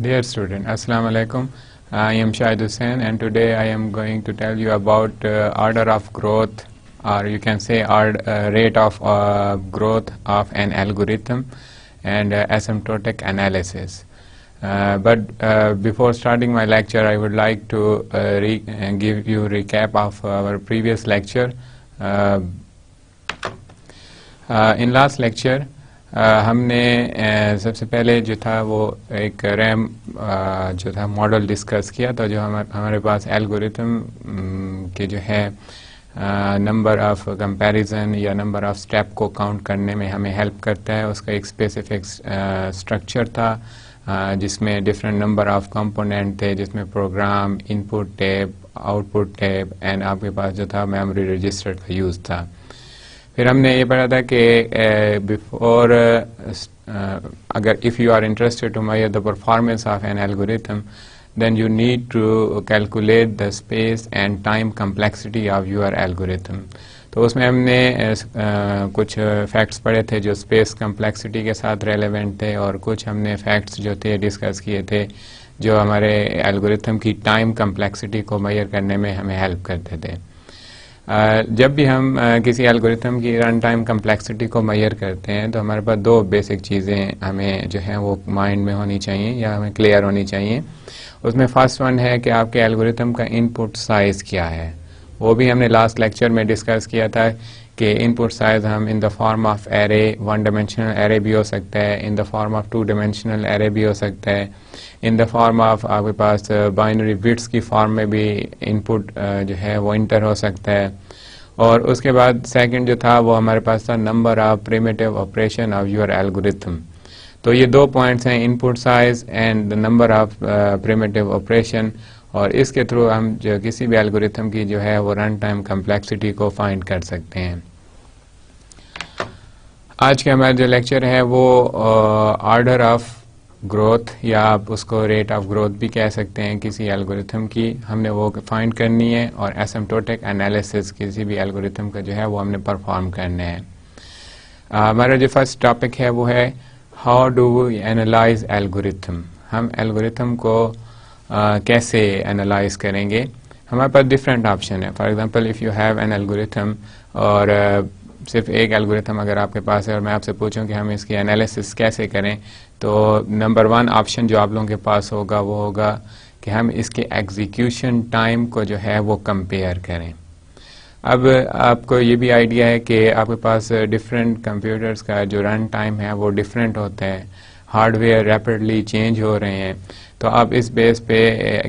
Dear student, Assalamu alaikum. I am Shahid Hussain and today I am going to tell you about order of growth, or you can say rate of growth of an algorithm and asymptotic analysis. But before starting my lecture, I would like to give you a recap of our previous lecture. In last lecture, हमने सबसे पहले जो था वो एक RAM जो था model discuss किया था, जो हमारे पास एल्गोरिथम के जो है नंबर ऑफ कंपैरिजन या नंबर ऑफ स्टेप को काउंट करने में हमें हेल्प करता है। उसका एक स्पेसिफिक स्ट्रक्चर था जिसमें डिफरेंट नंबर ऑफ कंपोनेंट थे, जिसमें program, input tab, output tab and आपके पास जो था मेमोरी रजिस्टर का यूज़ था। फिर हमने ये पढ़ा था कि बिफोर अगर if you are interested to measure the performance of an algorithm then you need to calculate the space and time complexity of your algorithm. तो उसमें हमने कुछ फैक्ट्स पढ़े थे जो स्पेस कम्प्लेक्सिटी के साथ रेलेवेंट थे, और कुछ हमने फैक्ट्स जो थे डिस्कस किए थे जो हमारे एल्गोरिथम की टाइम कम्प्लेक्सिटी को मेजर करने में हमें हेल्प करते थे। जब भी हम किसी एल्गोरिथम की रन टाइम कम्प्लेक्सिटी को मेजर करते हैं तो हमारे पास दो बेसिक चीज़ें हमें जो है वो माइंड में होनी चाहिए या हमें क्लियर होनी चाहिए। उसमें फर्स्ट वन है कि आपके एल्गोरिथम का इनपुट साइज़ क्या है। वो भी हमने लास्ट लेक्चर में डिस्कस किया था कि इनपुट साइज़ हम इन the form of array, one dimensional array भी हो सकता है, इन the form of two dimensional array भी हो सकता है, इन द फॉर्म ऑफ आपके पास बाइनरी बिट्स की फॉर्म में भी इनपुट जो है वो इंटर हो सकता है। और उसके बाद सेकंड जो था वो हमारे पास था number of primitive operation of your algorithm. तो ये दो पॉइंट्स हैं, input size and the number of primitive operation, और इसके थ्रू हम जो किसी भी एल्गोरिथम की जो है वो रन टाइम कम्प्लेक्सिटी को फाइंड कर सकते हैं। आज का हमारा जो लेक्चर है वो ऑर्डर ऑफ ग्रोथ या आप उसको रेट ऑफ ग्रोथ भी कह सकते हैं किसी एल्गोरिथम की, हमने वो फाइंड करनी है, और एसिम्प्टोटिक एनालिसिस किसी भी एल्गोरिथम का जो है वो हमने परफॉर्म करना है। हमारा जो फर्स्ट टॉपिक है वो है how do we analyse algorithm. हम एल्गोरिथम को कैसे एनालाइज करेंगे। हमारे पास डिफरेंट ऑप्शन है। For example if you have an algorithm, और सिर्फ एक एल्गोरिथम अगर आपके पास है और मैं आपसे पूछूं कि हम इसकी एनालिसिस कैसे करें, तो नंबर वन ऑप्शन जो आप लोगों के पास होगा वो होगा कि हम इसके एग्जीक्यूशन टाइम को जो है वो कंपेयर करें। अब आपको ये भी आइडिया है कि आपके पास डिफरेंट कंप्यूटर्स का जो रन टाइम है वो डिफरेंट होता है, हार्डवेयर रैपिडली चेंज हो रहे हैं, तो आप इस बेस पे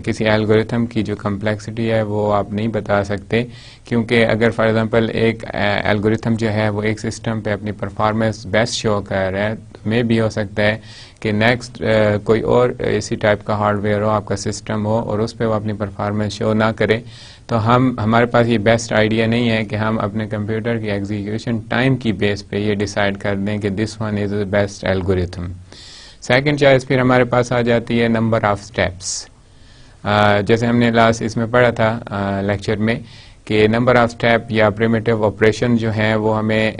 किसी एल्गोरिथम की जो कम्प्लेक्सिटी है वो आप नहीं बता सकते, क्योंकि अगर फॉर एग्जांपल एक एल्गोरिथम जो है वो एक सिस्टम पे अपनी परफॉर्मेंस बेस्ट शो कर रहा है, तो मे भी हो सकता है कि नेक्स्ट कोई और इसी टाइप का हार्डवेयर हो, आपका सिस्टम हो, और उस पर वो अपनी परफॉर्मेंस शो ना करे। तो हमारे पास ये बेस्ट आइडिया नहीं है कि हम अपने कंप्यूटर की एग्जीक्यूशन टाइम की बेस पे ये डिसाइड कर दें कि this one is the best algorithm. Second choice फिर हमारे पास आ जाती है नंबर ऑफ स्टेप्स। जैसे हमने लास्ट इसमें पढ़ा था लेक्चर में कि नंबर ऑफ स्टेप या प्रिमिटिव ऑपरेशन जो हैं वो हमें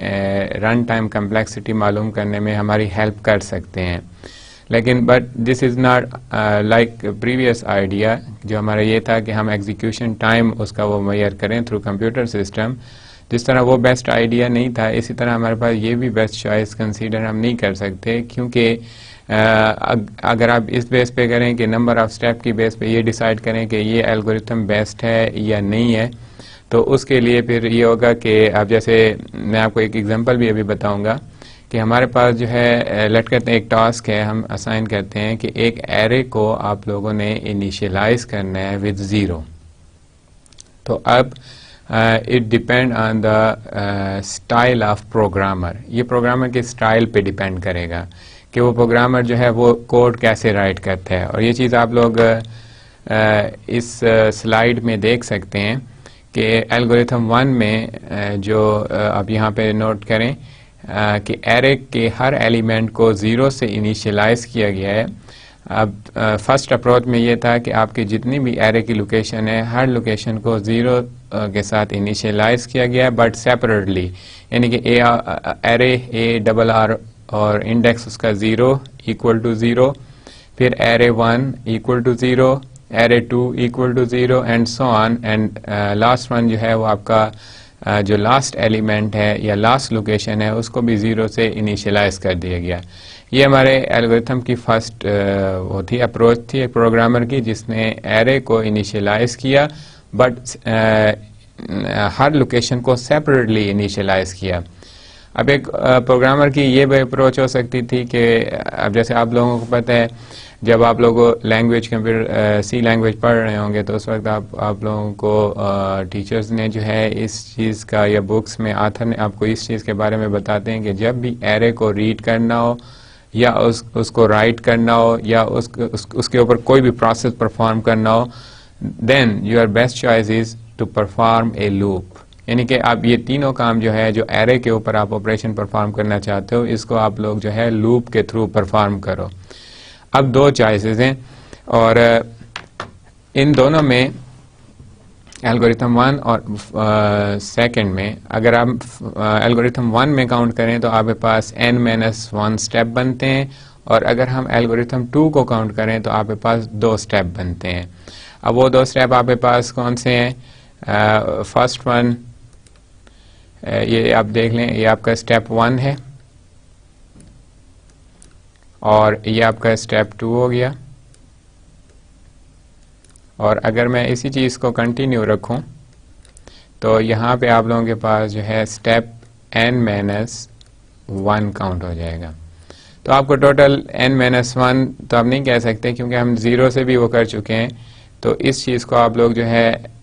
रन टाइम कम्प्लेक्सिटी मालूम करने में हमारी हेल्प कर सकते हैं। लेकिन but this is not like previous idea जो हमारा ये था कि हम एग्जीक्यूशन टाइम उसका वो मेजर करें थ्रू कंप्यूटर सिस्टम। जिस तरह वो बेस्ट आइडिया नहीं था, इसी तरह हमारे पास ये भी बेस्ट चॉइस कंसीडर हम नहीं कर सकते, क्योंकि अगर आप इस बेस पे करें कि नंबर ऑफ स्टेप की बेस पे ये डिसाइड करें कि ये एल्गोरिथम बेस्ट है या नहीं है, तो उसके लिए फिर ये होगा कि आप जैसे मैं आपको एक एग्जांपल भी अभी बताऊंगा कि हमारे पास जो है लेट करते हैं एक टास्क है, हम असाइन करते हैं कि एक एरे को आप लोगों ने इनिशियलाइज करना है विद 0। तो अब it depend on the style of programmer. ये प्रोग्रामर के स्टाइल पे डिपेंड करेगा कि वो प्रोग्रामर जो है वो कोड कैसे राइट करता है। और ये चीज़ आप लोग इस स्लाइड में देख सकते हैं कि एल्गोरिथम 1 में जो आप यहाँ पे नोट करें कि एरे के हर एलिमेंट को 0 से इनिशियलाइज किया गया है। अब फर्स्ट अप्रोच में ये था कि आपकी जितनी भी एरे की लोकेशन है हर लोकेशन को 0 के साथ इनिशियलाइज किया गया है, बट सेपरेटली, यानी कि एरे A RR और इंडेक्स उसका 0 इक्वल टू 0, फिर array 1 equal to 0, array 2 equal to 0 and so on, and last one जो है वो आपका जो लास्ट एलिमेंट है या लास्ट लोकेशन है उसको भी 0 से इनिशियलाइज कर दिया गया। ये हमारे एल्गोरिथम की फर्स्ट वो थी अप्रोच थी एक प्रोग्रामर की, जिसने एरे को इनिशियलाइज किया बट हर लोकेशन को सेपरेटली इनिशियलाइज किया। अब एक प्रोग्रामर की ये भी अप्रोच हो सकती थी कि अब जैसे आप लोगों को पता है जब आप लोग लैंग्वेज कंप्यूटर सी लैंग्वेज पढ़ रहे होंगे तो उस वक्त आप लोगों को टीचर्स ने जो है इस चीज़ का या बुक्स में आथर ने आपको इस चीज़ के बारे में बताते हैं कि जब भी एरे को रीड करना हो या उसको राइट करना हो या उसके ऊपर कोई भी प्रोसेस परफॉर्म करना हो, then your best choice is to perform a loop. यानी कि आप ये तीनों काम जो है जो एरे के ऊपर आप ऑपरेशन परफॉर्म करना चाहते हो इसको आप लोग जो है लूप के थ्रू परफॉर्म करो। अब दो चॉइसेस हैं और इन दोनों में एल्गोरिथम 1 और सेकंड में अगर आप एल्गोरिथम 1 में काउंट करें तो आपके पास n-1 स्टेप बनते हैं और अगर हम एल्गोरिथम 2 को काउंट करें तो आपके पास 2 स्टेप बनते हैं। अब वो 2 स्टेप आपके पास कौन से हैं? फर्स्ट वन ये आप देख लें, ये आपका स्टेप 1 है और ये आपका स्टेप 2 हो गया। और अगर मैं इसी चीज़ को कंटिन्यू रखूं तो यहाँ पे आप लोगों के पास जो है स्टेप n-1 काउंट हो जाएगा। तो आपको टोटल n-1 तो आप नहीं कह सकते क्योंकि हम 0 से भी वो कर चुके हैं, तो इस चीज़ को आप लोग जो है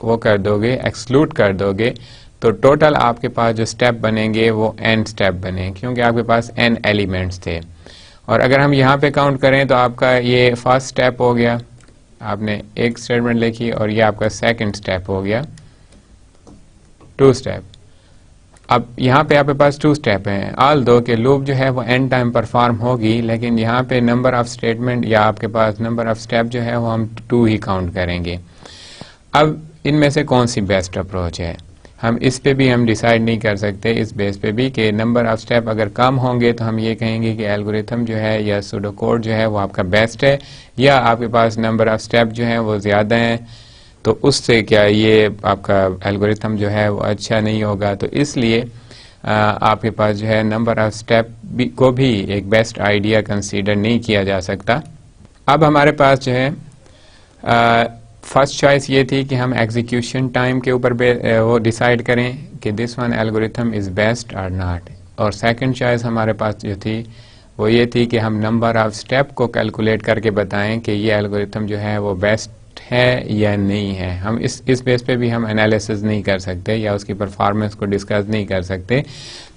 वो कर दोगे, एक्सक्लूड कर दोगे, तो टोटल आपके पास जो स्टेप बनेंगे वो n स्टेप बने क्योंकि आपके पास n एलिमेंट्स थे। और अगर हम यहाँ पे काउंट करें तो आपका ये फर्स्ट स्टेप हो गया, आपने एक स्टेटमेंट लिखी, और ये आपका सेकंड स्टेप हो गया 2 स्टेप। अब यहाँ पे आपके पास 2 स्टेप हैं, ऑल दो के लूप जो है वो n टाइम परफॉर्म होगी, लेकिन यहाँ पे नंबर ऑफ स्टेटमेंट या आपके पास नंबर ऑफ स्टेप जो है वो हम 2 ही काउंट करेंगे। अब इनमें से कौन सी बेस्ट अप्रोच है, हम इस पे भी हम डिसाइड नहीं कर सकते इस बेस पे भी कि नंबर ऑफ स्टेप अगर कम होंगे तो हम ये कहेंगे कि एल्गोरिथम जो है या सूडो कोड जो है वो आपका बेस्ट है, या आपके पास नंबर ऑफ स्टेप जो है वो ज़्यादा हैं तो उससे क्या ये आपका एल्गोरिथम जो है वो अच्छा नहीं होगा। तो इसलिए आपके पास जो है नंबर ऑफ स्टेप को भी एक बेस्ट आइडिया कंसीडर नहीं किया जा सकता। अब हमारे पास जो है फर्स्ट चॉइस ये थी कि हम एग्जीक्यूशन टाइम के ऊपर वो डिसाइड करें कि this one algorithm is best और नॉट, और सेकंड चॉइस हमारे पास जो थी वो ये थी कि हम नंबर ऑफ स्टेप को कैलकुलेट करके बताएं कि ये एल्गोरिथम जो है वो बेस्ट है या नहीं है। हम इस बेस पे भी हम एनालिसिस नहीं कर सकते या उसकी परफॉर्मेंस को डिस्कस नहीं कर सकते।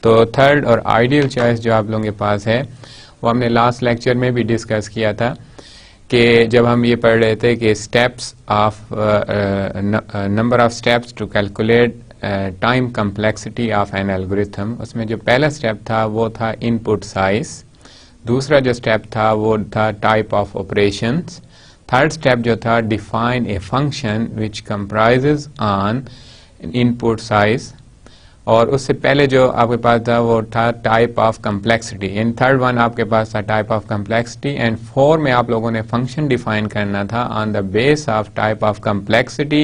तो थर्ड और आइडियल चॉइस जो आप लोगों के पास है वो हमने लास्ट लेक्चर में भी डिस्कस किया था कि जब हम ये पढ़ रहे थे कि steps of number of steps to calculate time complexity of an algorithm, उसमें जो पहला स्टेप था वो था इनपुट साइज, दूसरा जो स्टेप था वो था type of operations, third step जो था define a function which comprises on input size, और उससे पहले जो आपके पास था वो था type of complexity. In third one आपके पास था टाइप ऑफ कम्प्लेक्सिटी, एंड 4 में आप लोगों ने फंक्शन डिफाइन करना था on the base of type of complexity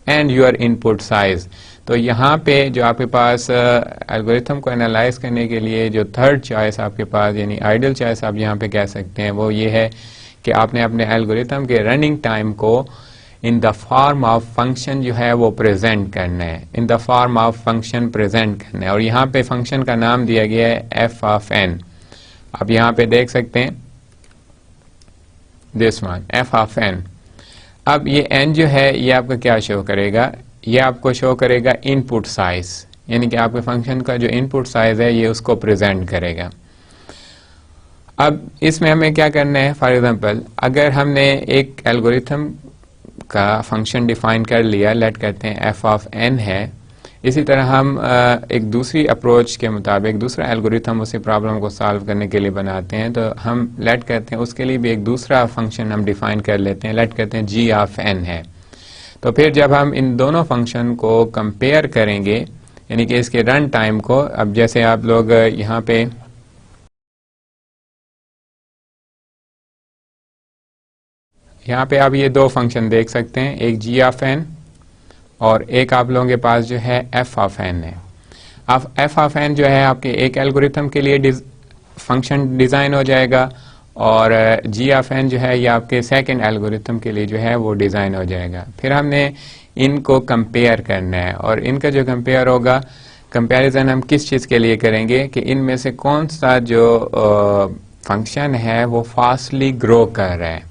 and your input size. तो यहाँ पे जो आपके पास एल्गोरिथम को एनालाइज करने के लिए जो थर्ड चॉइस आपके पास यानी आइडियल चॉइस आप यहाँ पे कह सकते हैं वो ये है कि आपने अपने एल्गोरिथम के रनिंग टाइम को इन द फॉर्म ऑफ फंक्शन जो है वो प्रेजेंट करना है, इन the form of function present करना है, और यहाँ पे फंक्शन का नाम दिया गया है एफ ऑफ एन। आप यहाँ पे देख सकते हैं this one F of N. अब ये एन जो है ये आपका क्या शो करेगा, ये आपको शो करेगा इनपुट साइज, यानी कि आपके फंक्शन का जो इनपुट साइज है ये उसको प्रेजेंट करेगा। अब इसमें हमें क्या करना है, फॉर एग्जांपल अगर हमने एक एल्गोरिथम का फंक्शन डिफाइन कर लिया, लेट करते हैं एफ ऑफ एन है, इसी तरह हम एक दूसरी अप्रोच के मुताबिक दूसरा एल्गोरिथम उसी प्रॉब्लम को सॉल्व करने के लिए बनाते हैं, तो हम लेट करते हैं उसके लिए भी एक दूसरा फंक्शन हम डिफाइन कर लेते हैं, लेट करते हैं जी ऑफ एन है। तो फिर जब हम इन दोनों फंक्शन को कंपेयर करेंगे यानी कि इसके रन टाइम को, अब जैसे आप लोग यहाँ पे यहाँ पे आप ये दो फंक्शन देख सकते हैं, एक g ऑफ n और एक आप लोगों के पास जो है f ऑफ n है। अब f ऑफ n जो है आपके एक एल्गोरिथम के लिए फंक्शन डिज़ाइन हो जाएगा और g ऑफ n जो है ये आपके सेकंड एल्गोरिथम के लिए जो है वो डिज़ाइन हो जाएगा। फिर हमने इनको कंपेयर करना है और इनका जो कंपेयर होगा, कंपैरिजन हम किस चीज़ के लिए करेंगे कि इनमें से कौन सा जो फंक्शन है वो फास्टली ग्रो कर रहा है।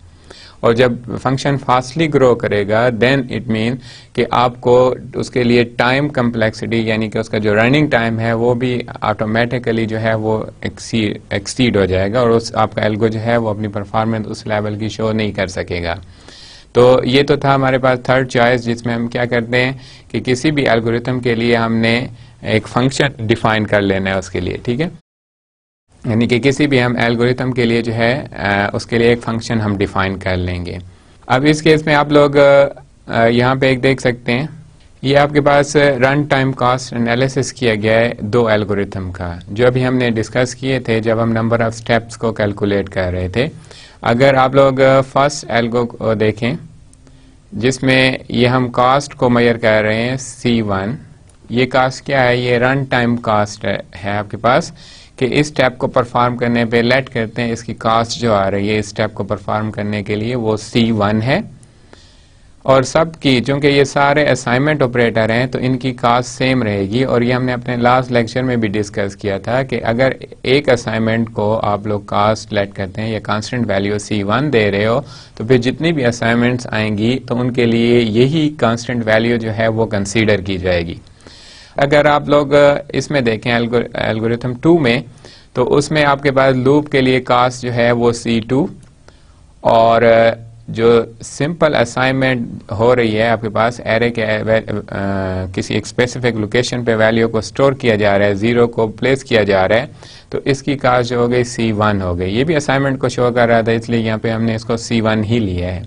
और जब फंक्शन फास्टली ग्रो करेगा देन इट मीन कि आपको उसके लिए टाइम कम्प्लेक्सिटी यानी कि उसका जो रनिंग टाइम है वो भी ऑटोमेटिकली जो है वो एक्सीड हो जाएगा और उस आपका एल्गो जो है वो अपनी परफॉर्मेंस उस लेवल की शो नहीं कर सकेगा। तो ये तो था हमारे पास थर्ड चॉइस, जिसमें हम क्या करते हैं कि किसी भी एल्गोरिथम के लिए हमने एक फंक्शन डिफाइन कर लेना है उसके लिए, ठीक है। यानी कि किसी भी हम एल्गोरिथम के लिए जो है उसके लिए एक फंक्शन हम डिफाइन कर लेंगे। अब इस केस में आप लोग यहाँ पे एक देख सकते हैं, ये आपके पास रन टाइम कॉस्ट एनालिसिस किया गया है दो एल्गोरिथम का, जो अभी हमने डिस्कस किए थे जब हम नंबर ऑफ स्टेप्स को कैलकुलेट कर रहे थे। अगर आप लोग फर्स्ट एल्गो को देखें जिसमें ये हम कास्ट को मेजर कर रहे हैं C1, ये कास्ट क्या है, ये रन टाइम कास्ट है आपके पास कि इस स्टेप को परफॉर्म करने पे लेट करते हैं इसकी कास्ट जो आ रही है इस स्टेप को परफॉर्म करने के लिए वो C1 है। और सबकी चूंकि ये सारे असाइनमेंट ऑपरेटर हैं तो इनकी कास्ट सेम रहेगी और ये हमने अपने लास्ट लेक्चर में भी डिस्कस किया था कि अगर एक असाइनमेंट को आप लोग कास्ट लेट करते हैं या कांस्टेंट वैल्यू C1 दे रहे हो तो फिर जितनी भी असाइनमेंट्स आएंगी तो उनके लिए यही कांस्टेंट वैल्यू जो है वो कंसीडर की जाएगी। अगर आप लोग इसमें देखें एल्गोरिथम 2 में तो उसमें आपके पास लूप के लिए कास्ट जो है वो C2 और जो सिंपल असाइनमेंट हो रही है आपके पास एरे के किसी एक स्पेसिफिक लोकेशन पे वैल्यू को स्टोर किया जा रहा है, जीरो को प्लेस किया जा रहा है, तो इसकी कास्ट जो हो गई C1 हो गई। ये भी असाइनमेंट को शो कर रहा था इसलिए यहाँ पे हमने इसको C1 ही लिया है।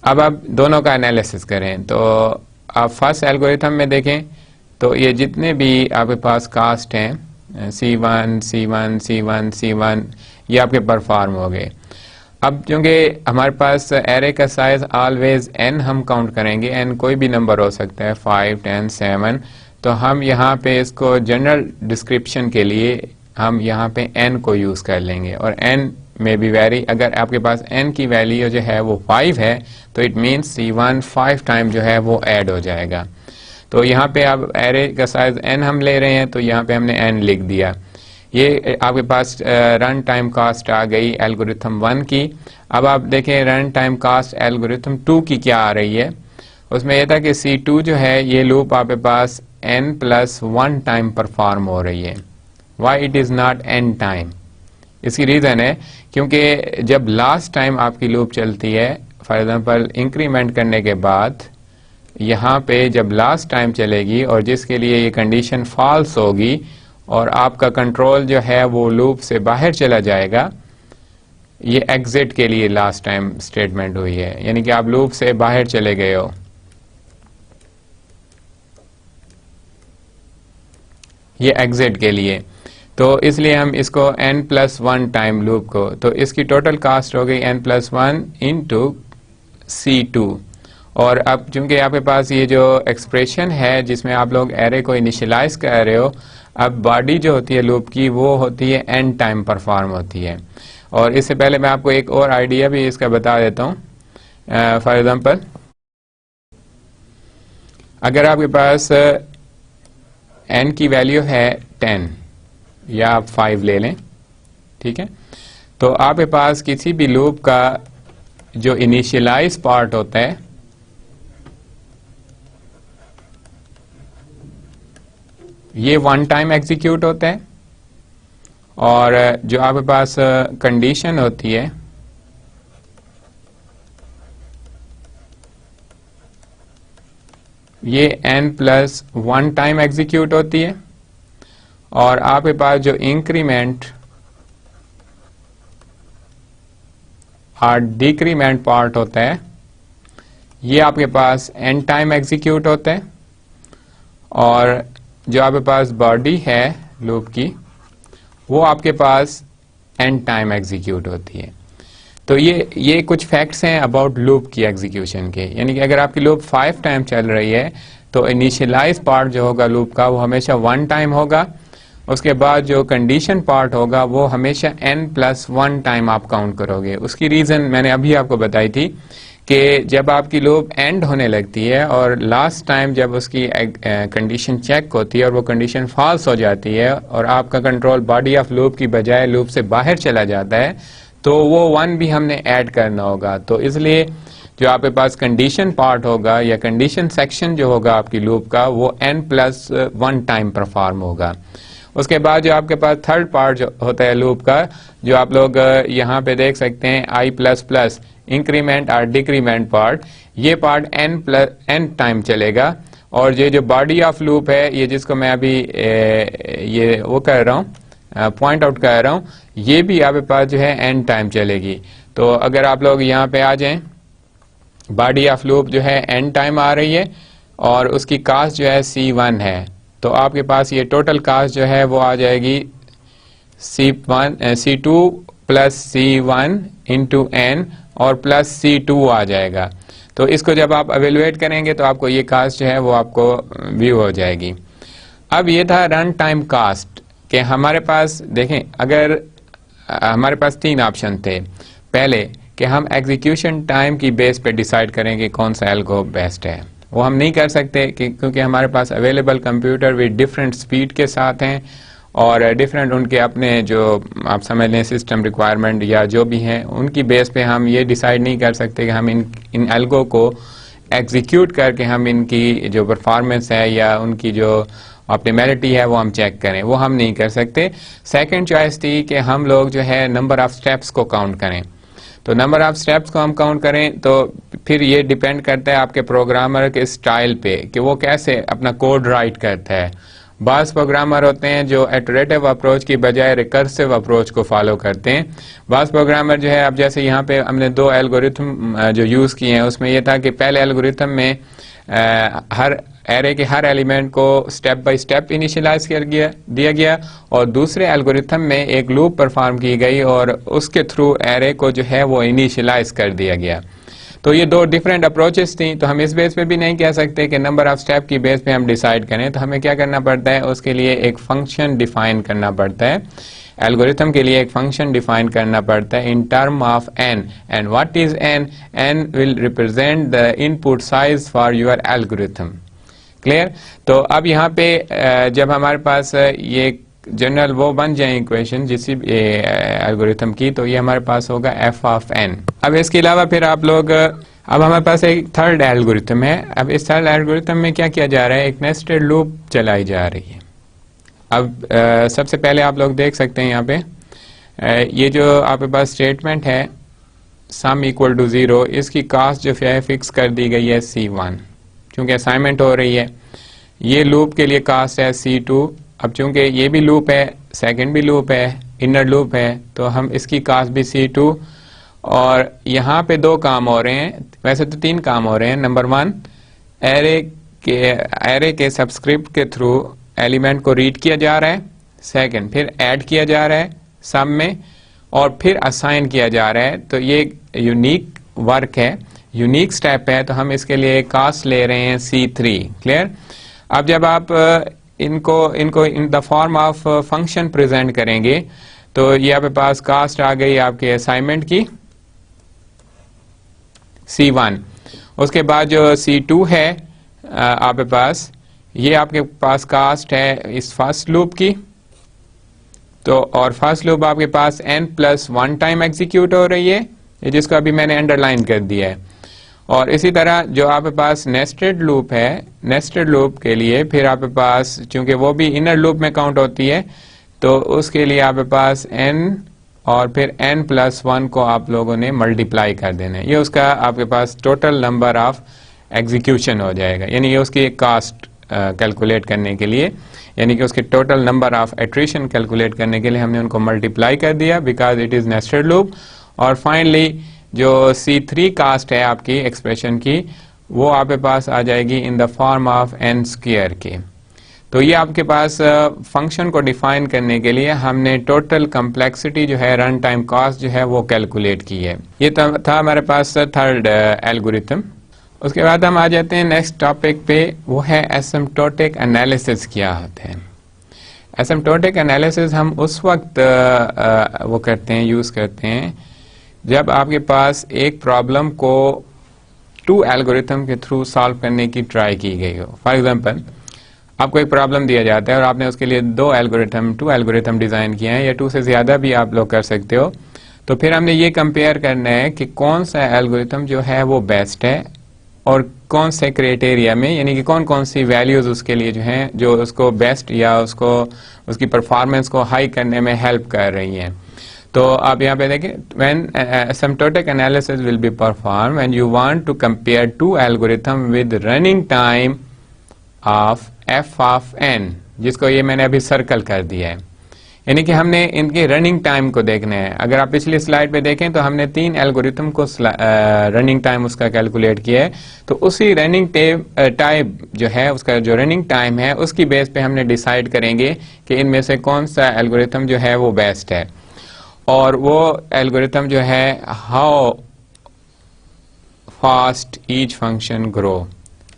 अब आप दोनों का एनालिसिस करें तो आप फर्स्ट एल्गोरिथम में देखें तो ये जितने भी आपके पास कास्ट हैं C1 C1 C1 C1 ये आपके परफॉर्म हो गए। अब क्योंकि हमारे पास एरे का साइज ऑलवेज n हम काउंट करेंगे, n कोई भी नंबर हो सकता है 5 10 7, तो हम यहाँ पे इसको जनरल डिस्क्रिप्शन के लिए हम यहाँ पे n को यूज कर लेंगे और n में भी वेरी, अगर आपके पास n की वैल्यू जो है वो 5 है तो इट मीन्स C1 5 टाइम जो है वो ऐड हो जाएगा। तो यहाँ पे अब एरे का साइज n हम ले रहे हैं तो यहाँ पे हमने n लिख दिया। ये आपके पास रन टाइम कास्ट आ गई एल्गोरिथम 1 की। अब आप देखें रन टाइम कास्ट एल्गोरिथम 2 की क्या आ रही है, उसमें यह था कि C2 जो है ये लूप आपके पास n+1 टाइम परफॉर्म हो रही है। Why it is not n time, इसकी रीज़न है क्योंकि जब लास्ट टाइम आपकी लूप चलती है फॉर एग्जांपल इंक्रीमेंट करने के बाद यहाँ पे जब लास्ट टाइम चलेगी और जिसके लिए ये कंडीशन फॉल्स होगी और आपका कंट्रोल जो है वो लूप से बाहर चला जाएगा, ये एग्जिट के लिए लास्ट टाइम स्टेटमेंट हुई है, यानी कि आप लूप से बाहर चले गए हो। ये एग्जिट के लिए, तो इसलिए हम इसको n+1 टाइम लूप को, तो इसकी टोटल कास्ट हो गई n+1 इंटू C2। और अब चूंकि आपके पास ये जो एक्सप्रेशन है जिसमें आप लोग एरे को इनिशियलाइज कर रहे हो, अब बॉडी जो होती है लूप की वो होती है n टाइम परफॉर्म होती है। और इससे पहले मैं आपको एक और आइडिया भी इसका बता देता हूँ। फॉर एग्जांपल अगर आपके पास n की वैल्यू है 10 या आप 5 ले लें, ठीक है, तो आपके पास किसी भी लूप का जो इनिशियलाइज पार्ट होता है ये 1 टाइम एग्जीक्यूट होता है और जो आपके पास कंडीशन होती है ये n+1 टाइम एग्जीक्यूट होती है और आपके पास जो इंक्रीमेंट और डिक्रीमेंट पार्ट होता है ये आपके पास n टाइम एग्जीक्यूट होता है और जो आपके पास बॉडी है लूप की वो आपके पास n टाइम एग्जीक्यूट होती है। तो ये कुछ फैक्ट्स हैं अबाउट लूप की एग्जीक्यूशन के, यानी कि अगर आपकी लूप 5 टाइम चल रही है तो इनिशियलाइज पार्ट जो होगा लूप का वो हमेशा 1 टाइम होगा, उसके बाद जो कंडीशन पार्ट होगा वो हमेशा n+1 टाइम आप काउंट करोगे। उसकी रीज़न मैंने अभी आपको बताई थी कि जब आपकी लूप एंड होने लगती है और लास्ट टाइम जब उसकी कंडीशन चेक होती है और वो कंडीशन फॉल्स हो जाती है और आपका कंट्रोल बॉडी ऑफ लूप की बजाय लूप से बाहर चला जाता है तो वो 1 भी हमने ऐड करना होगा। तो इसलिए जो आपके पास कंडीशन पार्ट होगा या कंडीशन सेक्शन जो होगा आपकी लूप का वो n+1 टाइम परफॉर्म होगा। उसके बाद जो आपके पास थर्ड पार्ट जो होता है लूप का, जो आप लोग यहाँ पे देख सकते हैं i++ इंक्रीमेंट और डिक्रीमेंट पार्ट, ये पार्ट n टाइम चलेगा। और ये जो बॉडी ऑफ लूप है, ये जिसको मैं अभी ये वो कर रहा हूँ, पॉइंट आउट कर रहा हूँ, ये भी आपके पास जो है n टाइम चलेगी। तो अगर आप लोग यहाँ पे आ जाएं, बॉडी ऑफ लूप जो है n टाइम आ रही है और उसकी कास्ट जो है C1 है, तो आपके पास ये टोटल कास्ट जो है वो आ जाएगी C2 plus C1 into n और प्लस C2 आ जाएगा। तो इसको जब आप एवेलुएट करेंगे तो आपको ये कास्ट जो है वो आपको व्यू हो जाएगी। अब ये था रन टाइम कास्ट कि हमारे पास देखें, अगर हमारे पास 3 ऑप्शन थे। पहले कि हम एग्जीक्यूशन टाइम की बेस पे डिसाइड करेंगे कौन सा एल्गो बेस्ट है, वो हम नहीं कर सकते क्योंकि हमारे पास available computer with different speed के साथ हैं और डिफरेंट उनके अपने जो आप समझ लें सिस्टम रिक्वायरमेंट या जो भी हैं उनकी बेस पे हम ये डिसाइड नहीं कर सकते कि हम इन एल्गो को एग्जीक्यूट करके हम इनकी जो परफॉर्मेंस है या उनकी जो ऑप्टिमैलिटी है वो हम चेक करें, वो हम नहीं कर सकते। सेकंड चॉइस थी कि हम लोग जो है नंबर ऑफ स्टेप्स को काउंट करें। तो नंबर ऑफ स्टेप्स को हम काउंट करें तो फिर ये डिपेंड करता है आपके प्रोग्रामर के स्टाइल पे कि वो कैसे अपना कोड राइट करता है। बास प्रोग्रामर होते हैं जो इटरेटिव अप्रोच की बजाय रिकर्सिव अप्रोच को फॉलो करते हैं। बास प्रोग्रामर जो है, अब जैसे यहाँ पे हमने 2 एल्गोरिथम जो यूज़ किए हैं उसमें यह था कि पहले एल्गोरिथम में हर एरे के हर एलिमेंट को स्टेप बाय स्टेप इनिशियलाइज दिया गया और दूसरे एल्गोरिथम में एक लूप परफॉर्म की गई और उसके थ्रू एरे को जो है वो इनिशियलाइज कर दिया गया। तो ये 2 डिफरेंट अप्रोचेस थी। तो हम इस बेस पे भी नहीं कह सकते कि नंबर ऑफ स्टेप की बेस पे हम डिसाइड करें, तो हमें क्या करना पड़ता है, उसके लिए एक फंक्शन डिफाइन करना पड़ता है। एल्गोरिथम के लिए एक फंक्शन डिफाइन करना पड़ता है in term of n, and what is n? n will represent the input size for your algorithm. Clear? तो अब यहाँ पे जब हमारे पास ये जनरल वो बन जाए इक्वेशन जिस एल्गोरिथम की, तो ये हमारे पास होगा f ऑफ n। अब इसके अलावा फिर आप लोग, अब हमारे पास एक थर्ड एल्गोरिथम है। अब इस थर्ड एल्गोरिथम में क्या किया जा रहा है, एक नेस्टेड लूप चलाई जा रही है। अब सबसे पहले आप लोग देख सकते हैं यहाँ पे ये जो आपके पास स्टेटमेंट है सम इक्वल टू 0, इसकी कास्ट जो है फिक्स कर दी गई है C1 क्योंकि असाइनमेंट हो रही है। ये लूप के लिए कास्ट है C2। अब चूंकि ये भी लूप है, सेकंड भी लूप है, इनर लूप है, तो हम इसकी कास्ट भी C2। और यहाँ पे 2 काम हो रहे हैं, वैसे तो 3 काम हो रहे हैं। नंबर 1, एरे के सबस्क्रिप्ट के थ्रू एलिमेंट को रीड किया जा रहा है। सेकंड, फिर ऐड किया जा रहा है सम में और फिर असाइन किया जा रहा है। तो ये यूनिक वर्क है, यूनिक स्टेप है, तो हम इसके लिए कास्ट ले रहे हैं C3। क्लियर? अब जब आप इनको इन the form of function present करेंगे तो ये आपके पास कास्ट आ गई आपके असाइनमेंट की C1। उसके बाद जो C2 है आपके पास, ये आपके पास कास्ट है इस फर्स्ट लूप की। तो और फर्स्ट लूप आपके पास n+1 टाइम एग्जीक्यूट हो रही है, जिसको अभी मैंने अंडरलाइन कर दिया है। और इसी तरह जो आपके पास नेस्टेड लूप है, नेस्टेड लूप के लिए फिर आपके पास चूंकि वो भी इनर लूप में काउंट होती है, तो उसके लिए आपके पास n और फिर n+1 को आप लोगों ने मल्टीप्लाई कर देना है। ये उसका आपके पास टोटल नंबर ऑफ एग्जीक्यूशन हो जाएगा, यानी ये उसकी कास्ट कैलकुलेट करने के लिए, यानी कि उसके total number of attrition calculate करने के लिए हमने उनको मल्टीप्लाई कर दिया because it is nested loop. और फाइनली जो C3 कास्ट है आपकी एक्सप्रेशन की, वो आपके पास आ जाएगी इन द फॉर्म ऑफ n² के। तो ये आपके पास फंक्शन को डिफाइन करने के लिए हमने टोटल कम्प्लेक्सिटी जो है, रन टाइम कॉस्ट जो है वो कैलकुलेट की है। ये था हमारे पास थर्ड एल्गोरिथम। उसके बाद हम आ जाते हैं नेक्स्ट टॉपिक पे, वो है एसिम्प्टोटिक एनालिसिस क्या होते हैं। एसिम्प्टोटिक एनालिसिस हम उस वक्त वो करते हैं, यूज करते हैं जब आपके पास एक प्रॉब्लम को 2 एल्गोरिथम के थ्रू सॉल्व करने की ट्राई की गई हो। फॉर एग्जांपल, आपको एक प्रॉब्लम दिया जाता है और आपने उसके लिए 2 एल्गोरिथम डिजाइन किए हैं, या 2 से ज्यादा भी आप लोग कर सकते हो। तो फिर हमने ये कंपेयर करना है कि कौन सा एल्गोरिथम जो है वो बेस्ट है और कौन से क्राइटेरिया में, यानी कि कौन कौन सी वैल्यूज उसके लिए जो हैं जो उसको बेस्ट या उसको उसकी परफॉर्मेंस को हाई करने में हेल्प कर रही हैं। तो आप यहाँ पे देखें, when asymptotic analysis will be perform when you want to compare 2 algorithm with running time of f of n, जिसको ये मैंने अभी सर्कल कर दिया है, यानी कि हमने इनके रनिंग टाइम को देखना है। अगर आप पिछली स्लाइड पे देखें तो हमने 3 एल्गोरिथम को रनिंग टाइम उसका कैलकुलेट किया है। तो उसी रनिंग टाइप जो है, उसका जो रनिंग टाइम है, उसकी बेस पे हमने डिसाइड करेंगे कि इनमें से कौन सा एल्गोरिथम जो है वो बेस्ट है। और वो एल्गोरिथम जो है, how fast each function grow.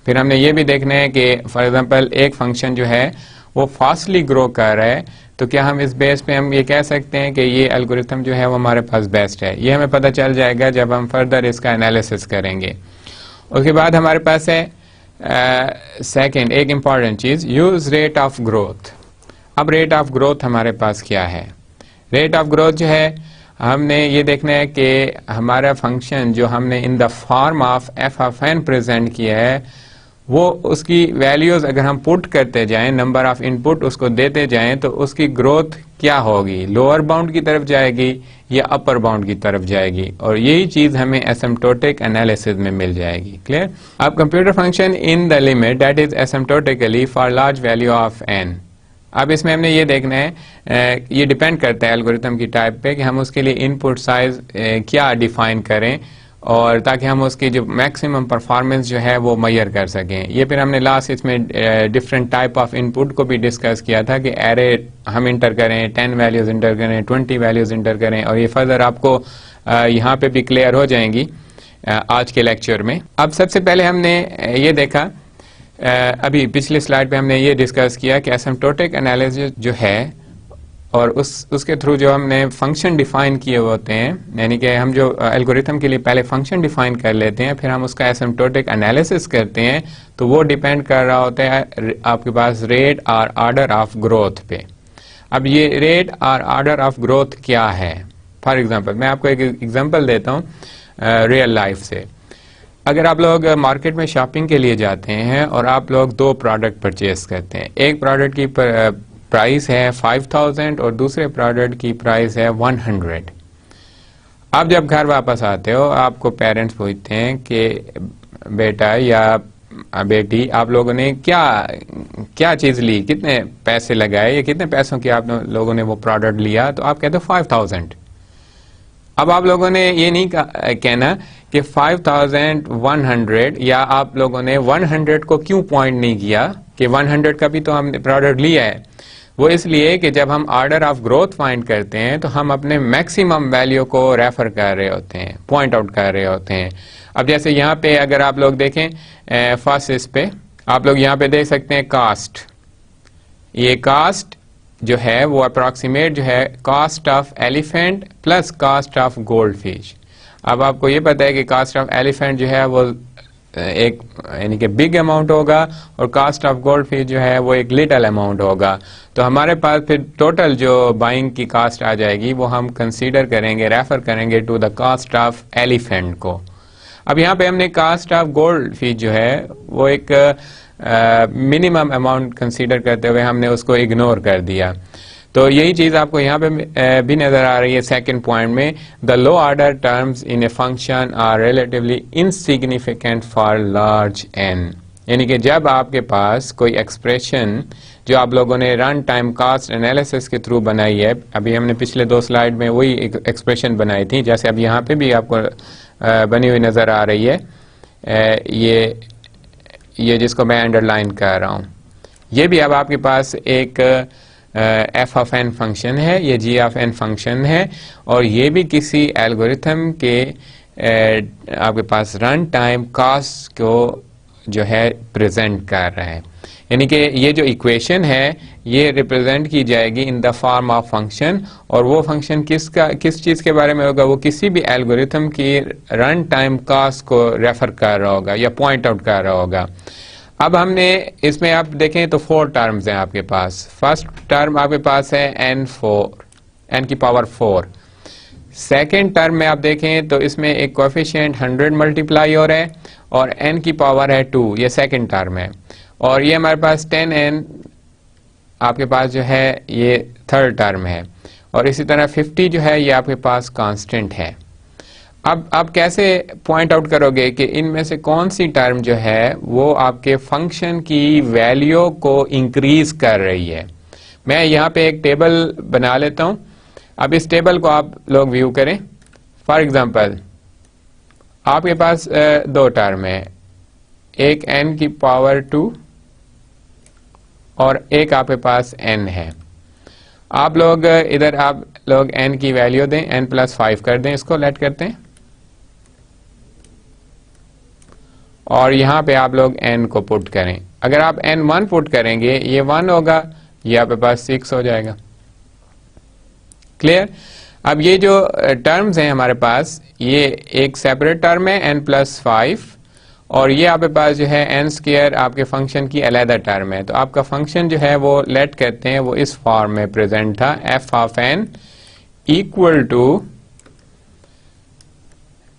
फिर हमने ये भी देखना है कि फॉर एग्जांपल एक फंक्शन जो है वो फास्टली ग्रो कर रहा है, तो क्या हम इस बेस पे हम ये कह सकते हैं कि ये एल्गोरिथम जो है वो हमारे पास बेस्ट है। ये हमें पता चल जाएगा जब हम फर्दर इसका एनालिसिस करेंगे। उसके बाद हमारे पास है सेकंड एक इम्पॉर्टेंट चीज, यूज रेट ऑफ ग्रोथ। अब रेट ऑफ ग्रोथ हमारे पास क्या है? रेट ऑफ ग्रोथ जो है, हमने ये देखना है कि हमारा फंक्शन जो हमने इन the form of f of n present किया है, वो उसकी वैल्यूज अगर हम पुट करते जाएं, नंबर ऑफ इनपुट उसको देते जाएं, तो उसकी ग्रोथ क्या होगी? लोअर बाउंड की तरफ जाएगी या अपर बाउंड की तरफ जाएगी? और यही चीज हमें एसिम्प्टोटिक एनालिसिस में मिल जाएगी। क्लियर? अब computer function in the limit that is एसिम्प्टोटिकली for large value of n। अब इसमें हमने ये देखना है, ये डिपेंड करता है एल्गोरिथम की टाइप पे कि हम उसके लिए इनपुट साइज क्या डिफाइन करें, और ताकि हम उसकी जो मैक्सिमम परफॉर्मेंस जो है वो मेजर कर सकें। ये फिर हमने लास्ट इसमें डिफरेंट टाइप ऑफ इनपुट को भी डिस्कस किया था कि एरे हम इंटर करें, 10 वैल्यूज इंटर करें, 20 वैल्यूज इंटर करें, और ये फर्दर आपको यहाँ पे भी क्लियर हो जाएंगी आज के लेक्चर में। अब सबसे पहले हमने ये देखा, अभी पिछले स्लाइड पे हमने ये डिस्कस किया कि एसिम्प्टोटिक एनालिसिस जो है, और उसके थ्रू जो हमने फंक्शन डिफाइन किए होते हैं, यानी कि हम जो एल्गोरिथम के लिए पहले फंक्शन डिफाइन कर लेते हैं, फिर हम उसका एसिम्प्टोटिक एनालिसिस करते हैं, तो वो डिपेंड कर रहा होता है आपके पास रेट और ऑर्डर ऑफ ग्रोथ पे। अब ये रेट और ऑर्डर ऑफ ग्रोथ क्या है? फॉर एग्जांपल मैं आपको एक एग्जांपल देता हूँ रियल लाइफ से। अगर आप लोग मार्केट में शॉपिंग के लिए जाते हैं और आप लोग 2 प्रोडक्ट परचेज करते हैं, एक प्रोडक्ट की प्राइस है 5000 और दूसरे प्रोडक्ट की प्राइस है 100। आप जब घर वापस आते हो, आपको पेरेंट्स पूछते हैं कि बेटा या बेटी, आप लोगों ने क्या क्या चीज ली, कितने पैसे लगाए, या कितने पैसों की आप लोगों ने वो प्रोडक्ट लिया? तो आप कहते हो 5000। अब आप लोगों ने ये नहीं कहना कि 5100, या आप लोगों ने 100 को क्यों पॉइंट नहीं किया कि 100 का भी तो हमने प्रोडक्ट लिया है। वो इसलिए कि जब हम ऑर्डर ऑफ ग्रोथ फाइंड करते हैं तो हम अपने मैक्सिमम वैल्यू को रेफर कर रहे होते हैं, पॉइंट आउट कर रहे होते हैं। अब जैसे यहाँ पे अगर आप लोग देखें फर्स्ट इस पे आप लोग यहाँ पे देख सकते हैं कास्ट। ये कास्ट जो है वो अप्रॉक्सीमेट जो है cost of elephant plus cost of gold fish. अब आपको ये पता है कि कॉस्ट ऑफ एलिफेंट जो है वो एक यानी कि बिग अमाउंट होगा, और कॉस्ट ऑफ गोल्ड फिश जो है वो एक लिटिल अमाउंट होगा। तो हमारे पास फिर टोटल जो बाइंग की कॉस्ट आ जाएगी वो हम कंसीडर करेंगे, रेफर करेंगे to the cost of elephant को। अब यहाँ पे हमने कॉस्ट ऑफ गोल्ड फिश जो है वो एक मिनिमम अमाउंट कंसीडर करते हुए हमने उसको इग्नोर कर दिया। तो यही चीज आपको यहाँ पे भी नजर आ रही है सेकंड पॉइंट में, the low order terms in a function are relatively insignificant for large N. यानी कि जब आपके पास कोई एक्सप्रेशन जो आप लोगों ने रन टाइम कॉस्ट एनालिसिस के थ्रू बनाई है, अभी हमने पिछले 2 स्लाइड में वही एक एक्सप्रेशन बनाई थी, जैसे अब यहाँ पे भी आपको बनी हुई नजर आ रही है, ये जिसको मैं अंडरलाइन कर रहा हूँ। ये भी अब आपके पास एक एफ ऑफ एन फंक्शन है, ये जी ऑफ एन फंक्शन है, और ये भी किसी एल्गोरिथम के आपके पास रन टाइम कॉस्ट को जो है प्रेजेंट कर रहा है। यानी कि ये जो इक्वेशन है ये रिप्रेजेंट की जाएगी इन द फॉर्म ऑफ फंक्शन, और वो फंक्शन किस चीज़ के बारे में होगा, वो किसी भी एल्गोरिथम की रन टाइम कॉस्ट को रेफर कर रहा होगा या पॉइंट आउट कर रहा होगा। अब हमने इसमें आप देखें तो 4 टर्म्स हैं आपके पास। फर्स्ट टर्म आपके पास है n की पावर 4। सेकेंड टर्म में आप देखें तो इसमें एक कोएफिशिएंट 100 मल्टीप्लाई हो रहा है और n की पावर है 2, ये सेकेंड टर्म है, और ये हमारे पास 10n आपके पास जो है ये थर्ड टर्म है, और इसी तरह 50 जो है ये आपके पास कांस्टेंट है। अब आप कैसे पॉइंट आउट करोगे कि इनमें से कौन सी टर्म जो है वो आपके फंक्शन की वैल्यू को इंक्रीज कर रही है। मैं यहाँ पे एक टेबल बना लेता हूँ। अब इस टेबल को आप लोग व्यू करें। फॉर एग्जांपल आपके पास 2 टर्म है, एक n की पावर 2 और एक आपके पास n है। आप लोग इधर आप लोग n की वैल्यू दें, n+5 कर दें, इसको लेट करते हैं, और यहाँ पे आप लोग n को पुट करें। अगर आप n1 पुट करेंगे ये 1 होगा, ये आपके पास 6 हो जाएगा। क्लियर? अब ये जो टर्म्स हैं हमारे पास, ये एक सेपरेट टर्म है n+5, और ये आपके पास जो है n² आपके फंक्शन की अलग टर्म है। तो आपका फंक्शन जो है वो लेट करते हैं वो इस फॉर्म में प्रेजेंट था, f of n equal to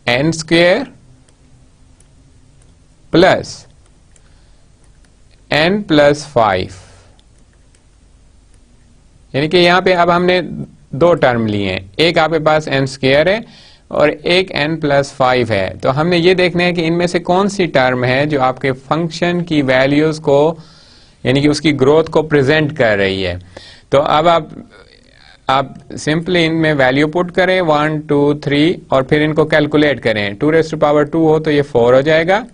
n² plus n+5। यानी कि यहाँ पे अब हमने 2 टर्म लिए हैं, एक आपके पास n² है और एक n+5 है। तो हमने ये देखना है कि इनमें से कौन सी टर्म है जो आपके फंक्शन की वैल्यूज को यानी कि उसकी ग्रोथ को प्रेजेंट कर रही है। तो अब आप सिंपली इनमें वैल्यू पुट करें 1 2 3 और फिर इनको कैलकुलेट करें। 2⁻² हो तो ये 4 हो जाएगा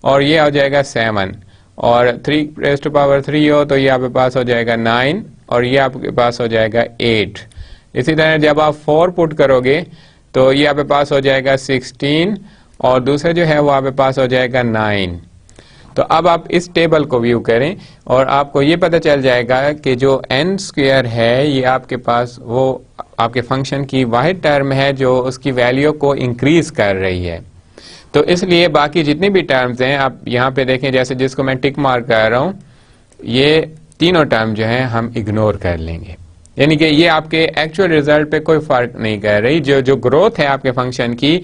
और ये हो जाएगा 7, और 3⁻³ हो तो ये आपके पास हो जाएगा 9 और ये आपके पास हो जाएगा 8। इसी तरह जब आप 4 पुट करोगे तो ये आपके पास हो जाएगा 16 और दूसरा जो है वो आपके पास हो जाएगा 9। तो अब आप इस टेबल को व्यू करें और आपको ये पता चल जाएगा कि जो n² है ये आपके पास वो आपके फंक्शन की वाहिद टर्म है जो उसकी वैल्यू को इंक्रीज कर रही है। तो इसलिए बाकी जितनी भी टर्म्स हैं आप यहाँ पे देखें, जैसे जिसको मैं टिक मार्क कर रहा हूँ, ये तीनों टर्म जो हैं हम इग्नोर कर लेंगे। यानी कि ये आपके एक्चुअल रिजल्ट पे कोई फर्क नहीं कर रही। जो ग्रोथ है आपके फंक्शन की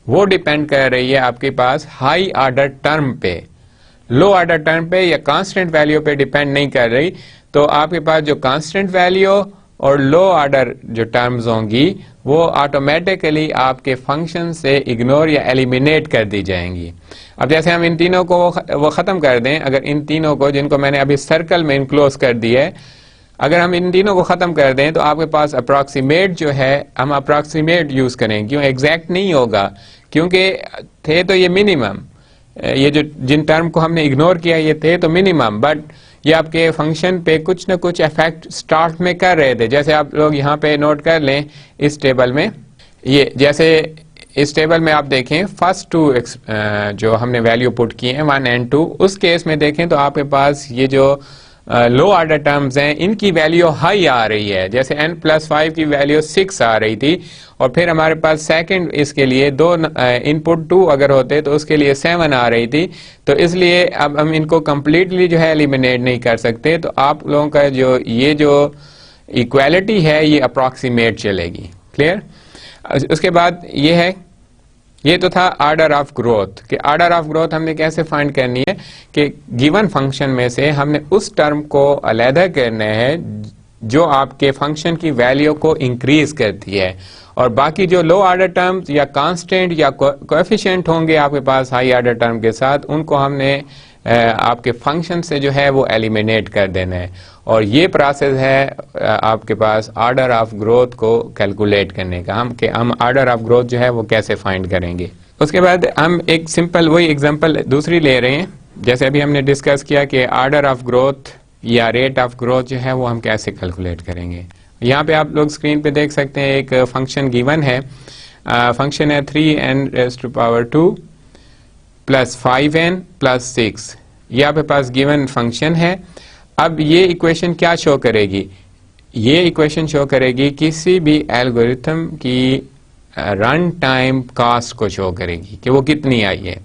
वो डिपेंड कर रही है आपके पास हाई ऑर्डर टर्म पे, लो ऑर्डर टर्म पे या कांस्टेंट वैल्यू पे डिपेंड नहीं कर रही। तो आपके पास जो कांस्टेंट वैल्यू और लो ऑर्डर जो टर्म्स होंगी वो ऑटोमेटिकली आपके फंक्शन से इग्नोर या एलिमिनेट कर दी जाएंगी। अब जैसे हम इन तीनों को वो ख़त्म कर दें, अगर इन तीनों को जिनको मैंने अभी सर्कल में इनक्लोज कर दिया है, अगर हम इन तीनों को ख़त्म कर दें तो आपके पास अप्रॉक्सीमेट जो है, हम अप्रॉक्सीमेट यूज़ करें, क्यों एग्जैक्ट नहीं होगा, क्योंकि थे तो ये मिनिमम, ये जो जिन टर्म को हमने इग्नोर किया ये थे तो मिनिमम, बट ये आपके फंक्शन पे कुछ ना कुछ इफेक्ट स्टार्ट में कर रहे थे। जैसे आप लोग यहाँ पे नोट कर लें इस टेबल में, ये जैसे इस टेबल में आप देखें फर्स्ट 2 जो हमने वैल्यू पुट किए हैं 1 and 2, उस केस में देखें तो आपके पास ये जो लो ऑर्डर टर्म्स हैं इनकी वैल्यू हाई आ रही है। जैसे n+5 की वैल्यू 6 आ रही थी और फिर हमारे पास सेकंड इसके लिए 2 इनपुट 2 अगर होते तो उसके लिए 7 आ रही थी। तो इसलिए अब हम इनको कंप्लीटली जो है एलिमिनेट नहीं कर सकते। तो आप लोगों का ये जो इक्वालिटी है ये अप्रॉक्सीमेट चलेगी। क्लियर? उसके बाद ये है, ये तो था आर्डर ऑफ ग्रोथ कि आर्डर ऑफ ग्रोथ हमने कैसे फाइंड करनी है कि गिवन फंक्शन में से हमने उस टर्म को अलहदा करना है जो आपके फंक्शन की वैल्यू को इंक्रीज करती है, और बाकी जो लो ऑर्डर टर्म्स या कांस्टेंट या कोएफिशिएंट होंगे आपके पास हाई ऑर्डर टर्म के साथ, उनको हमने आपके फंक्शन से जो है वो एलिमिनेट कर देना है। और ये प्रोसेस है आपके पास आर्डर ऑफ ग्रोथ को कैलकुलेट करने का, हम आर्डर ऑफ ग्रोथ जो है वो कैसे फाइंड करेंगे। उसके बाद हम एक सिंपल वही एग्जांपल दूसरी ले रहे हैं। जैसे अभी हमने डिस्कस किया कि आर्डर ऑफ ग्रोथ या रेट ऑफ ग्रोथ जो है वो हम कैसे कैलकुलेट करेंगे। यहाँ पे आप लोग स्क्रीन पे देख सकते हैं एक फंक्शन गिवन है, फंक्शन है 3n⁻² प्लस 5n प्लस 6, ये आपके पास गिवन फंक्शन है। अब ये इक्वेशन क्या शो करेगी, ये इक्वेशन शो करेगी किसी भी एल्गोरिथम की रन टाइम कास्ट को शो करेगी कि वो कितनी आई है।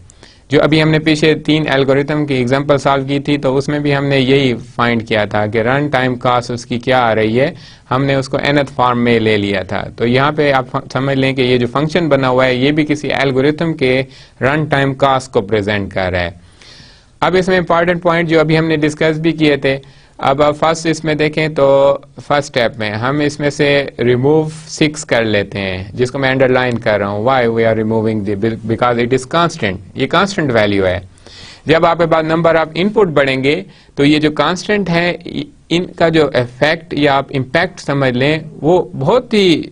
जो अभी हमने पीछे 3 एल्गोरिथम की एग्जांपल सॉल्व की थी तो उसमें भी हमने यही फाइंड किया था कि रन टाइम कास्ट उसकी क्या आ रही है, हमने उसको nth फॉर्म में ले लिया था। तो यहाँ पे आप समझ लें कि ये जो फंक्शन बना हुआ है ये भी किसी एल्गोरिथम के रन टाइम कास्ट को प्रेजेंट कर रहा है। अब इसमें इंपॉर्टेंट पॉइंट जो अभी हमने डिस्कस भी किए थे, अब फर्स्ट इसमें देखें तो फर्स्ट स्टेप में हम इसमें से रिमूव 6 कर लेते हैं, जिसको मैं अंडरलाइन कर रहा हूँ। Why we are removing because it is constant, ये कांस्टेंट वैल्यू है। जब आपके पास नंबर ऑफ इनपुट बढ़ेंगे तो ये जो कांस्टेंट है इनका जो इफेक्ट या आप इम्पैक्ट समझ लें वो बहुत ही,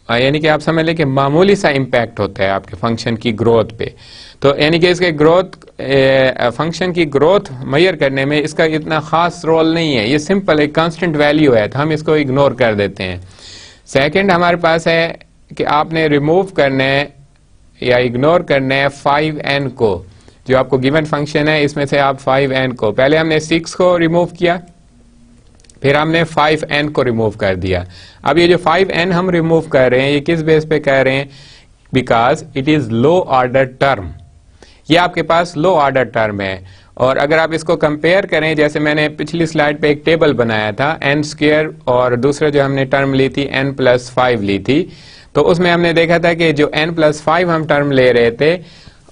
यानी कि आप समझ लें कि मामूली सा इम्पैक्ट होता है आपके फंक्शन की ग्रोथ पे। तो यानी कि इसके ग्रोथ फंक्शन की ग्रोथ मेजर करने में इसका इतना खास रोल नहीं है, ये सिंपल एक कांस्टेंट वैल्यू है तो हम इसको इग्नोर कर देते हैं। सेकंड हमारे पास है कि आपने रिमूव करना है या इग्नोर करना है 5n को, जो आपको गिवन फंक्शन है इसमें से आप 5n को, पहले हमने 6 को रिमूव किया फिर हमने 5n को रिमूव कर दिया। अब ये जो 5n हम रिमूव कर रहे हैं ये किस बेस पे कर रहे हैं, because it is low order term, ये आपके पास लो ऑर्डर टर्म है। और अगर आप इसको कंपेयर करें, जैसे मैंने पिछली स्लाइड पे एक टेबल बनाया था n² और दूसरा जो हमने टर्म ली थी n+5 ली थी, तो उसमें हमने देखा था कि जो n+5 हम टर्म ले रहे थे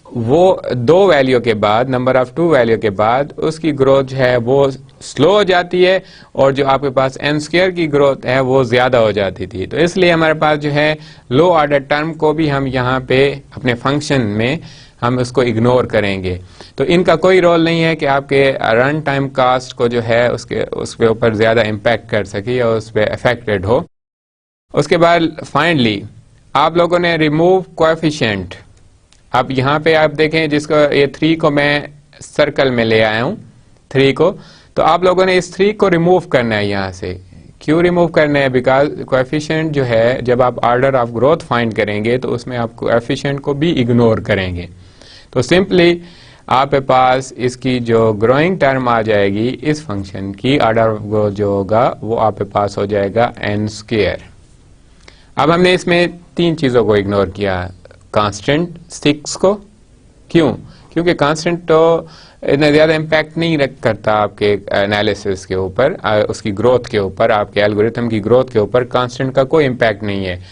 वो 2 वैल्यू के बाद, नंबर ऑफ 2 वैल्यू के बाद उसकी ग्रोथ है वो स्लो हो जाती है और जो आपके पास n² की ग्रोथ है वो ज्यादा हो जाती थी। तो इसलिए हमारे पास जो है लो ऑर्डर टर्म को भी हम यहाँ पे अपने फंक्शन में हम उसको इग्नोर करेंगे। तो इनका कोई रोल नहीं है कि आपके रन टाइम कास्ट को जो है उसके ऊपर ज्यादा इम्पैक्ट कर सके या उस पर अफेक्टेड हो। उसके बाद फाइनली आप लोगों ने रिमूव कोएफिशिएंट, अब यहाँ पे आप देखें जिसको ये 3 को मैं सर्कल में ले आया हूँ 3 को, तो आप लोगों ने इस 3 को रिमूव करना है यहाँ से। क्यों रिमूव करना है, बिकॉज कोएफिशिएंट जो है जब आप ऑर्डर ऑफ ग्रोथ फाइंड करेंगे तो उसमें आप कोएफिशिएंट को भी इग्नोर करेंगे। तो सिंपली आपके पास इसकी जो ग्रोइंग टर्म आ जाएगी इस फंक्शन की, ऑर्डर ऑफ ग्रोथ जो होगा वो आपके पास हो जाएगा n²। अब हमने इसमें 3 चीजों को इग्नोर किया, कांस्टेंट 6 को, क्यों, क्योंकि कांस्टेंट तो इतना ज्यादा इम्पैक्ट नहीं करता आपके एनालिसिस के ऊपर, उसकी ग्रोथ के ऊपर, आपके एल्गोरिथम की ग्रोथ के ऊपर कांस्टेंट का कोई इम्पैक्ट नहीं है।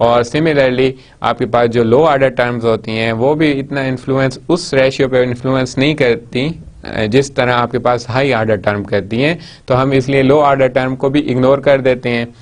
और सिमिलरली आपके पास जो लो ऑर्डर टर्म्स होती हैं वो भी इतना इन्फ्लुएंस उस रेशियो पे इन्फ्लुएंस नहीं करती जिस तरह आपके पास हाई ऑर्डर टर्म करती हैं, तो हम इसलिए लो ऑर्डर टर्म को भी इग्नोर कर देते हैं।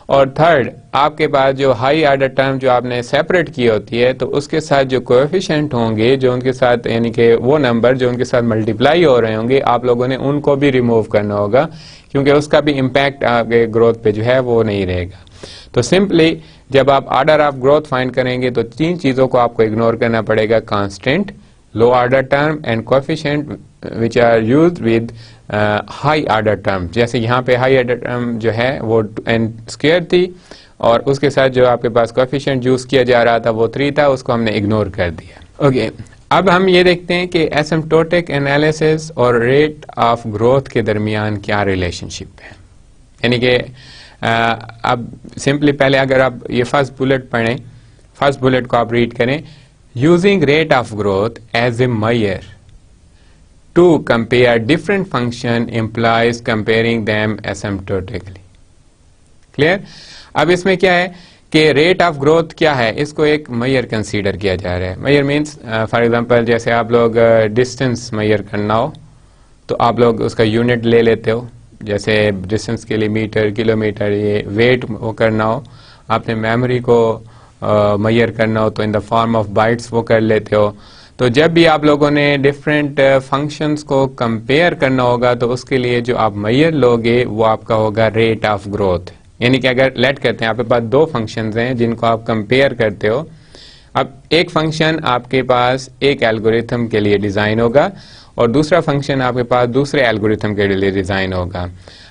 और थर्ड, आपके पास जो हाई ऑर्डर टर्म जो आपने सेपरेट की होती है तो उसके साथ जो कोएफिशिएंट होंगे, जो उनके साथ यानी कि वो नंबर जो उनके साथ मल्टीप्लाई हो रहे होंगे, आप लोगों ने उनको भी रिमूव करना होगा क्योंकि उसका भी इम्पैक्ट आपके ग्रोथ पे जो है वो नहीं रहेगा। तो सिंपली जब आप ऑर्डर ऑफ ग्रोथ फाइंड करेंगे तो 3 चीजों को आपको इग्नोर करना पड़ेगा, constant, low order term and coefficient which are used with high order term. जैसे यहाँ पे हाई ऑर्डर टर्म जो है वो n² थी और उसके साथ जो आपके पास कोएफिशिएंट यूज किया जा रहा था वो 3 था, उसको हमने इग्नोर कर दिया। ओके, अब हम ये देखते हैं कि एसिम्प्टोटिक एनालिसिस और रेट ऑफ ग्रोथ के दरमियान क्या रिलेशनशिप है। यानी कि अब सिंपली पहले अगर आप ये फर्स्ट बुलेट पढ़ें, फर्स्ट बुलेट को आप रीड करें, using rate of growth as a measure to compare different function implies comparing them asymptotically. Clear? अब इसमें क्या है कि रेट ऑफ ग्रोथ क्या है, इसको एक मेजर कंसीडर किया जा रहा है। मेजर मीन्स फॉर एग्जांपल जैसे आप लोग डिस्टेंस मेजर करना हो तो आप लोग उसका यूनिट ले लेते हो, जैसे डिस्टेंस के लिए मीटर, किलोमीटर, ये वेट वो करना हो, आपने मेमोरी को मेजर करना हो तो इन द फॉर्म ऑफ बाइट्स वो कर लेते हो। तो जब भी आप लोगों ने डिफरेंट फंक्शंस को कंपेयर करना होगा तो उसके लिए जो आप मेजर लोगे वो आपका होगा रेट ऑफ ग्रोथ। यानी कि अगर लेट करते हैं आपके पास 2 फंक्शंस हैं जिनको आप कंपेयर करते हो, अब एक फंक्शन आपके पास एक एल्गोरिथम के लिए डिजाइन होगा और दूसरा फंक्शन आपके पास दूसरे एल्गोरिथम के लिए डिज़ाइन होगा।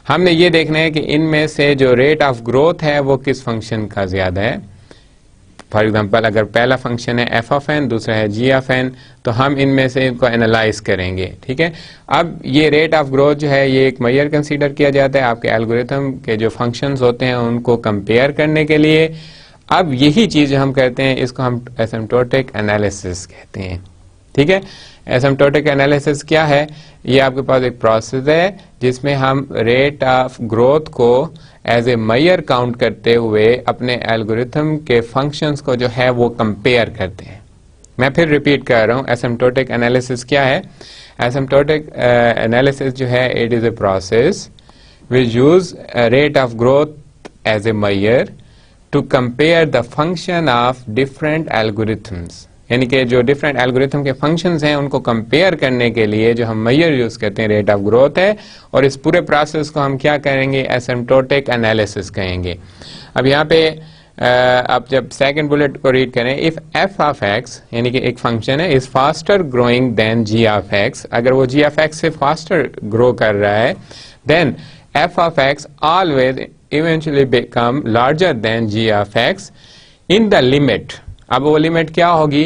हमने ये देखना है कि इनमें से जो रेट ऑफ ग्रोथ है वो किस फंक्शन का ज़्यादा है। फॉर एग्जांपल अगर पहला फंक्शन है एफ ऑफ एन, दूसरा है जी ऑफ एन, तो हम इनमें से इनको एनालाइज करेंगे। ठीक है, अब ये रेट ऑफ ग्रोथ जो है ये एक मेजर कंसीडर किया जाता है आपके एल्गोरिथम के जो फंक्शंस होते हैं उनको कंपेयर करने के लिए। अब यही चीज़ हम कहते हैं, इसको हम एसिम्प्टोटिक एनालिसिस कहते हैं। ठीक है, एसिम्प्टोटिक एनालिसिस क्या है? ये आपके पास एक प्रोसेस है जिसमें हम रेट ऑफ ग्रोथ को एज ए मेजर काउंट करते हुए अपने एल्गोरिथम के फंक्शंस को जो है वो कंपेयर करते हैं। मैं फिर रिपीट कर रहा हूँ, एसिम्प्टोटिक एनालिसिस क्या है? एसिम्प्टोटिक एनालिसिस जो है it is a process which use rate of growth as a measure to compare the function of different algorithms, यानी कि जो डिफरेंट एल्गोरिथम के फंक्शंस हैं उनको कंपेयर करने के लिए जो हम मेजर यूज करते हैं रेट ऑफ ग्रोथ है, और इस पूरे प्रोसेस को हम क्या करेंगे? एसिम्प्टोटिक एनालिसिस कहेंगे। अब यहाँ पे आप जब सेकंड बुलेट को रीड करें, इफ एफ ऑफ एक्स यानी कि एक फंक्शन है is faster growing than G of X, अगर वो जी ऑफ एक्स से फास्टर ग्रो कर रहा है, then F of X always eventually become larger than G of X in the limit. अब वो लिमिट क्या होगी?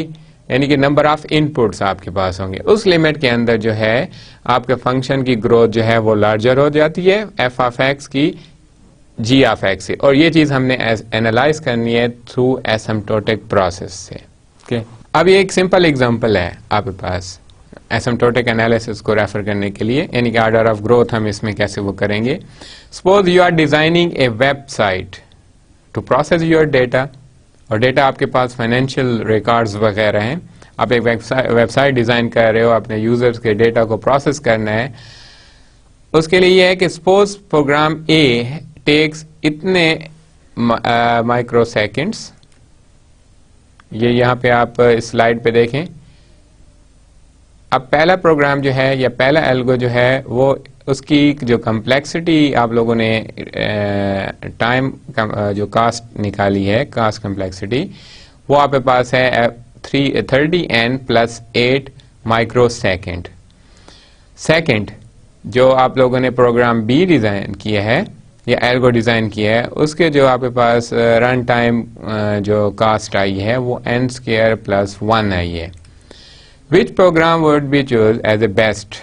यानी कि नंबर ऑफ इनपुट्स आपके पास होंगे, उस लिमिट के अंदर जो है आपके फंक्शन की ग्रोथ जो है वो लार्जर हो जाती है एफ ऑफ एक्स की जी ऑफ एक्स से, और ये चीज हमने एनालाइज करनी है थ्रू एसिम्प्टोटिक प्रोसेस से। ओके, अब ये एक सिंपल एग्जांपल है आपके पास एसिम्प्टोटिक एनालिसिस को रेफर करने के लिए, यानी कि ऑर्डर ऑफ ग्रोथ हम इसमें कैसे वो करेंगे। Suppose you are designing a website to process your data, और डेटा आपके पास फाइनेंशियल रिकॉर्ड्स वगैरह हैं, आप एक वेबसाइट डिजाइन कर रहे हो, अपने यूजर्स के डेटा को प्रोसेस करना है। उसके लिए यह है कि सपोज प्रोग्राम ए टेक्स इतने माइक्रो सेकेंड्स, ये यहाँ पे आप स्लाइड पे देखें। अब पहला प्रोग्राम जो है या पहला एल्गो जो है वो उसकी जो कम्प्लेक्सिटी आप लोगों ने टाइम जो कास्ट निकाली है, कास्ट कम्प्लेक्सिटी, वो आपके पास है 30n + 8 माइक्रो सेकेंड। सेकेंड जो आप लोगों ने प्रोग्राम बी डिज़ाइन किया है या एल्गो डिज़ाइन किया है, उसके जो आपके पास रन टाइम जो कास्ट आई है वो n² + 1 आई है। Which program would be chose as a best?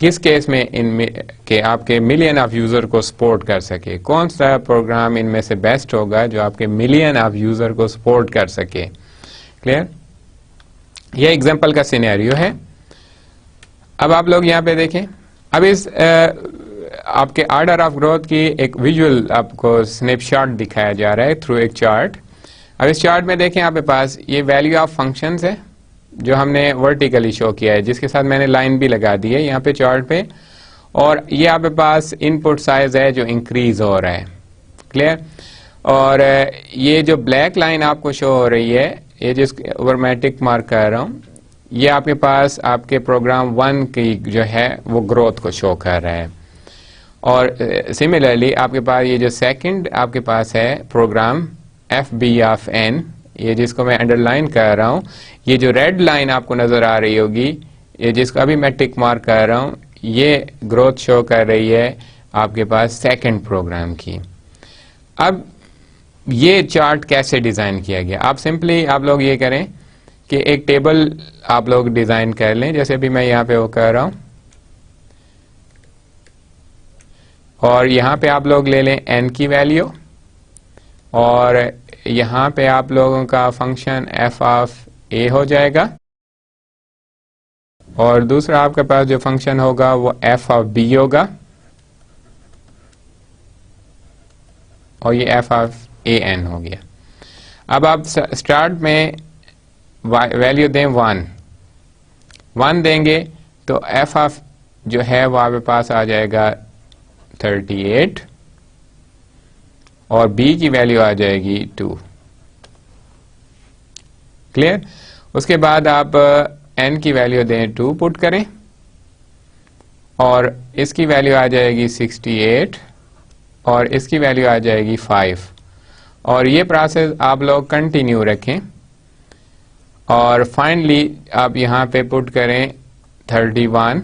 किस केस में इनमें के आपके मिलियन ऑफ यूजर को सपोर्ट कर सके? कौन सा प्रोग्राम इनमें से बेस्ट होगा जो आपके मिलियन ऑफ यूजर को सपोर्ट कर सके? क्लियर? ये एग्जांपल का सिनेरियो है। अब आप लोग यहाँ पे देखें, अब इस आपके ऑर्डर ऑफ ग्रोथ की एक विजुअल आपको स्नैपशॉट दिखाया जा रहा है थ्रू एक चार्ट। अब इस चार्ट में देखें आपके पास ये वैल्यू ऑफ फंक्शंस है जो हमने वर्टिकली शो किया है, जिसके साथ मैंने लाइन भी लगा दी है यहाँ पे चार्ट पे, और ये आपके पास इनपुट साइज है जो इंक्रीज हो रहा है। क्लियर? और ये जो ब्लैक लाइन आपको शो हो रही है, ये जिस ऊपर मैं टिक मार्क कर रहा हूँ, ये आपके पास आपके प्रोग्राम 1 की जो है वो ग्रोथ को शो कर रहा है। और सिमिलरली आपके पास ये जो सेकंड आपके पास है program F B of N, ये जिसको मैं अंडरलाइन कर रहा हूँ, ये जो रेड लाइन आपको नजर आ रही होगी, ये जिसको अभी मैं टिक मार्क कर रहा हूँ, ये ग्रोथ शो कर रही है आपके पास सेकंड प्रोग्राम की। अब ये चार्ट कैसे डिजाइन किया गया? आप सिंपली आप लोग ये करें कि एक टेबल आप लोग डिजाइन कर लें, जैसे अभी मैं यहाँ पे वो कर रहा हूँ, और यहाँ पे आप लोग ले लें n की वैल्यू, और यहाँ पे आप लोगों का फंक्शन f ऑफ a हो जाएगा, और दूसरा आपके पास जो फंक्शन होगा वो f ऑफ b होगा, और ये f ऑफ an हो गया। अब आप स्टार्ट में वैल्यू दें 1 देंगे तो f ऑफ जो है वो आपके पास आ जाएगा 38, और b की वैल्यू आ जाएगी 2। क्लियर? उसके बाद आप n की वैल्यू दें 2 पुट करें, और इसकी वैल्यू आ जाएगी 68, और इसकी वैल्यू आ जाएगी 5, और ये प्रोसेस आप लोग कंटिन्यू रखें, और फाइनली आप यहाँ पे पुट करें 31।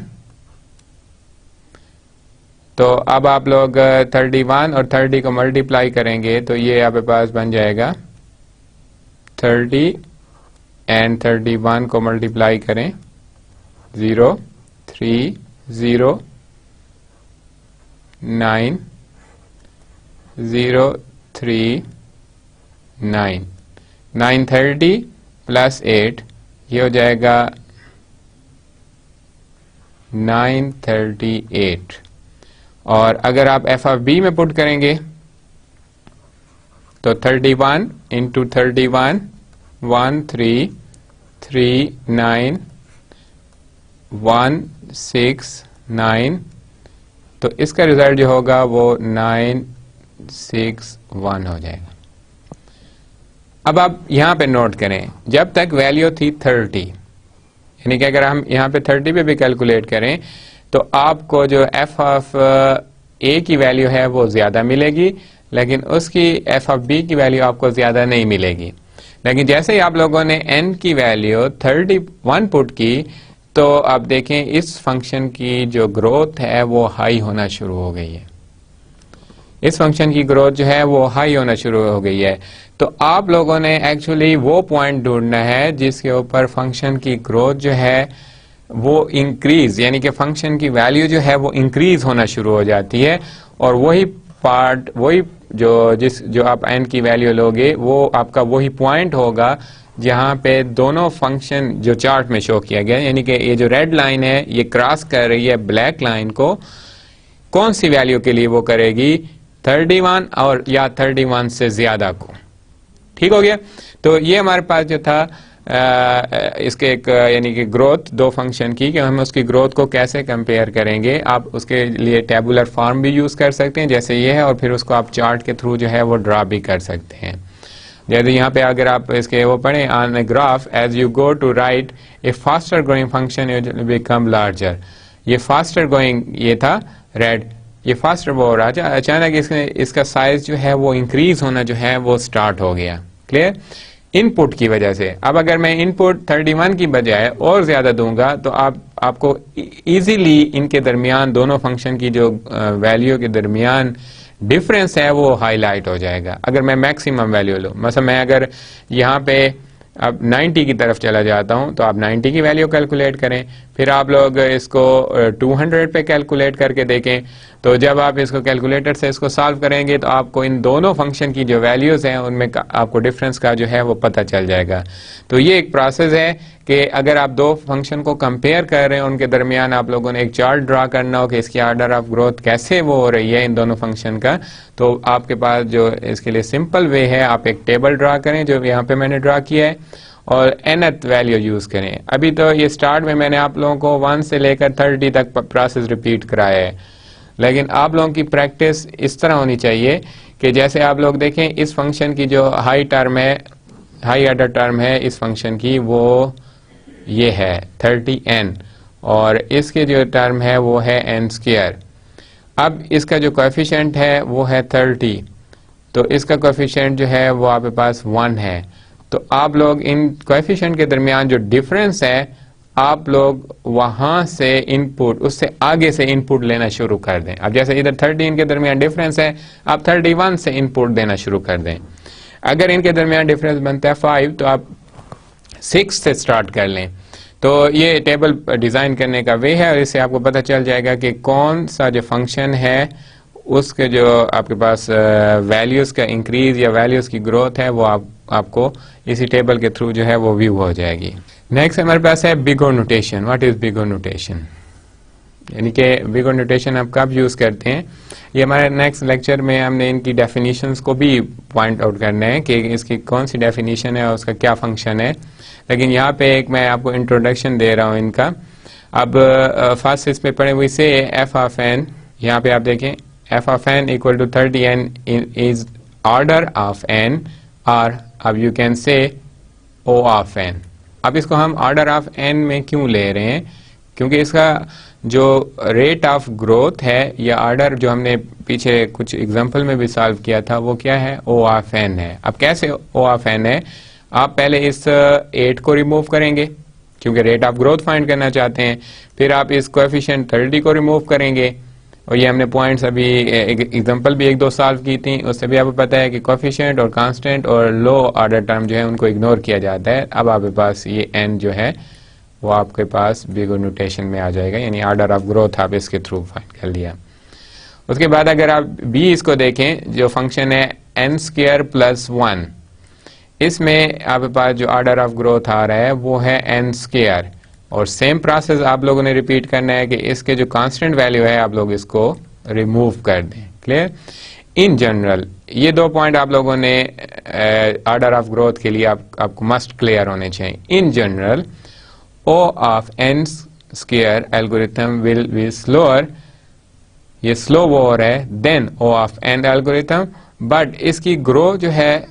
तो अब आप लोग 31 और 30 को मल्टीप्लाई करेंगे तो ये आपके पास बन जाएगा 30 एंड 31 को मल्टीप्लाई करें 0 3 0 9 0 3 9 930 प्लस 8 ये हो जाएगा 938। और अगर आप एफ ऑफ बी में पुट करेंगे तो 31 इंटू 31 1339 169। तो इसका रिजल्ट जो होगा वो 961 हो जाएगा। अब आप यहां पे नोट करें, जब तक वैल्यू थी 30, यानी कि अगर हम यहां पे 30 पे भी कैलकुलेट करें तो आपको जो एफ ऑफ ए की वैल्यू है वो ज्यादा मिलेगी, लेकिन उसकी एफ ऑफ बी की वैल्यू आपको ज्यादा नहीं मिलेगी। लेकिन जैसे ही आप लोगों ने एन की वैल्यू 31 पुट की तो आप देखें इस फंक्शन की जो ग्रोथ है वो हाई होना शुरू हो गई है। इस फंक्शन की ग्रोथ जो है वो हाई होना शुरू हो गई है। तो आप लोगों ने एक्चुअली वो पॉइंट ढूंढना है जिसके ऊपर फंक्शन की ग्रोथ जो है वो इंक्रीज, यानी कि फंक्शन की वैल्यू जो है वो इंक्रीज होना शुरू हो जाती है, और वही पार्ट, वही जो आप एन की वैल्यू लोगे वो आपका वही पॉइंट होगा जहां पे दोनों फंक्शन जो चार्ट में शो किया गया, यानी कि ये जो रेड लाइन है ये क्रॉस कर रही है ब्लैक लाइन को, कौन सी वैल्यू के लिए वो करेगी, 31 और या 31 से ज्यादा को। ठीक हो गया। तो ये हमारे पास जो था इसके एक यानी कि ग्रोथ दो फंक्शन की, कि हम उसकी ग्रोथ को कैसे कंपेयर करेंगे। आप उसके लिए टेबुलर फॉर्म भी यूज कर सकते हैं जैसे ये है, और फिर उसको आप चार्ट के थ्रू जो है वो ड्रा भी कर सकते हैं। जैसे यहाँ पे अगर आप इसके वो पढ़ें, on a graph as you go to right a faster growing function it will become larger. ये फास्टर गोइंग ये था रेड, ये फास्टर वो हो रहा है, अचानक इसका साइज जो है वो इंक्रीज होना जो है वो स्टार्ट हो गया। क्लियर, इनपुट की वजह से। अब अगर मैं इनपुट 31 की बजाय और ज्यादा दूंगा तो आपको इजीली इनके दरमियान, दोनों फंक्शन की जो वैल्यू के दरमियान डिफरेंस है वो हाईलाइट हो जाएगा। अगर मैं मैक्सिमम वैल्यू लूं, मतलब मैं अगर यहाँ पे अब 90 की तरफ चला जाता हूं तो आप 90 की वैल्यू कैलकुलेट करें, फिर आप लोग इसको 200 पे कैलकुलेट करके देखें। तो जब आप इसको कैलकुलेटर से इसको सॉल्व करेंगे तो आपको इन दोनों फंक्शन की जो वैल्यूज हैं उनमें आपको डिफरेंस का जो है वो पता चल जाएगा। तो ये एक प्रोसेस है कि अगर आप दो फंक्शन को कंपेयर कर रहे हैं, उनके दरमियान आप लोगों ने एक चार्ट ड्रा करना हो कि इसकी ऑर्डर ऑफ ग्रोथ कैसे वो हो रही है इन दोनों फंक्शन का। तो आपके पास जो इसके लिए सिंपल वे है, आप एक टेबल ड्रा करें जो यहाँ पे मैंने ड्रा किया है, और nth वैल्यू यूज करें। अभी तो ये स्टार्ट में मैंने आप लोगों को 1 से लेकर 30 तक प्रोसेस रिपीट कराया है, लेकिन आप लोगों की प्रैक्टिस इस तरह होनी चाहिए कि जैसे आप लोग देखें इस फंक्शन की जो हाई टर्म है, हाई ऑर्डर टर्म है इस फंक्शन की, वो ये है 30n, और इसके जो टर्म है वो है n स्क्वायर। अब इसका जो कोएफिशिएंट है वो है 30, तो इसका कोएफिशिएंट जो है वो आपके पास 1 है। तो आप लोग इन कोएफिशिएंट के दरमियान जो डिफरेंस है आप लोग वहां से इनपुट, उससे आगे से इनपुट लेना शुरू कर दें। अब जैसे इधर 30 इनके दरमियान डिफरेंस है, आप 31 से इनपुट देना शुरू कर दें। अगर इनके दरमियान डिफरेंस बनता है 5 तो आप 6 से स्टार्ट कर लें। तो ये टेबल डिजाइन करने का वे है, और इससे आपको पता चल जाएगा कि कौन सा जो फंक्शन है उसके जो आपके पास वैल्यूज का इंक्रीज या वैल्यूज की ग्रोथ है वो आपको इसी टेबल के थ्रू जो है वो व्यू हो जाएगी। नेक्स्ट हमारे पास है big O notation. What is big O notation, यानी कि बिगो नोटेशन आप कब यूज करते हैं, ये हमारे नेक्स्ट लेक्चर में हमने इनकी डेफिनेशंस को भी पॉइंट आउट करना है कि इसकी कौन सी डेफिनेशन है और उसका क्या फंक्शन है। लेकिन यहाँ पे एक मैं आपको इंट्रोडक्शन दे रहा हूँ इनका। अब फर्स्ट इस पे पढ़े हुए से एफ ऑफ एन, यहाँ पे आप देखें F of N equal to 30n is order of N, और अब you can say O of N. अब इसको हम ऑर्डर ऑफ एन में क्यों ले रहे हैं, क्योंकि इसका जो रेट ऑफ ग्रोथ है या ऑर्डर जो हमने पीछे कुछ एग्जांपल में भी सॉल्व किया था वो क्या है, ओ ऑफ एन है। अब कैसे ओ ऑफ एन है, आप पहले इस 8 को रिमूव करेंगे, क्योंकि रेट ऑफ ग्रोथ फाइंड करना चाहते हैं। फिर आप इस कोएफिशिएंट 30 को रिमूव करेंगे, और ये हमने पॉइंट्स अभी एग्जांपल भी 1-2 सॉल्व की थी, उससे भी आपको पता है कि कोएफिशिएंट और कांस्टेंट और लो ऑर्डर टर्म जो है उनको इग्नोर किया जाता है। अब आपके पास ये n जो है वो आपके पास बिगर नोटेशन में आ जाएगा, यानी ऑर्डर ऑफ ग्रोथ आप इसके थ्रू फाइंड कर लिया। उसके बाद अगर आप b इसको देखें, जो फंक्शन है n² + 1, इसमें आपके पास जो ऑर्डर ऑफ ग्रोथ आ रहा है वो है n², और सेम प्रोसेस आप लोगों ने रिपीट करना है कि इसके जो कांस्टेंट वैल्यू है आप लोग इसको रिमूव कर दें। क्लियर? इन जनरल ये 2 पॉइंट आप लोगों ने ऑर्डर ऑफ ग्रोथ के लिए आपको मस्ट क्लियर होने चाहिए। In general O of n² algorithm will be slower, ये स्लो वो हो रहा है, then O of n algorithm, but इसकी ग्रो जो है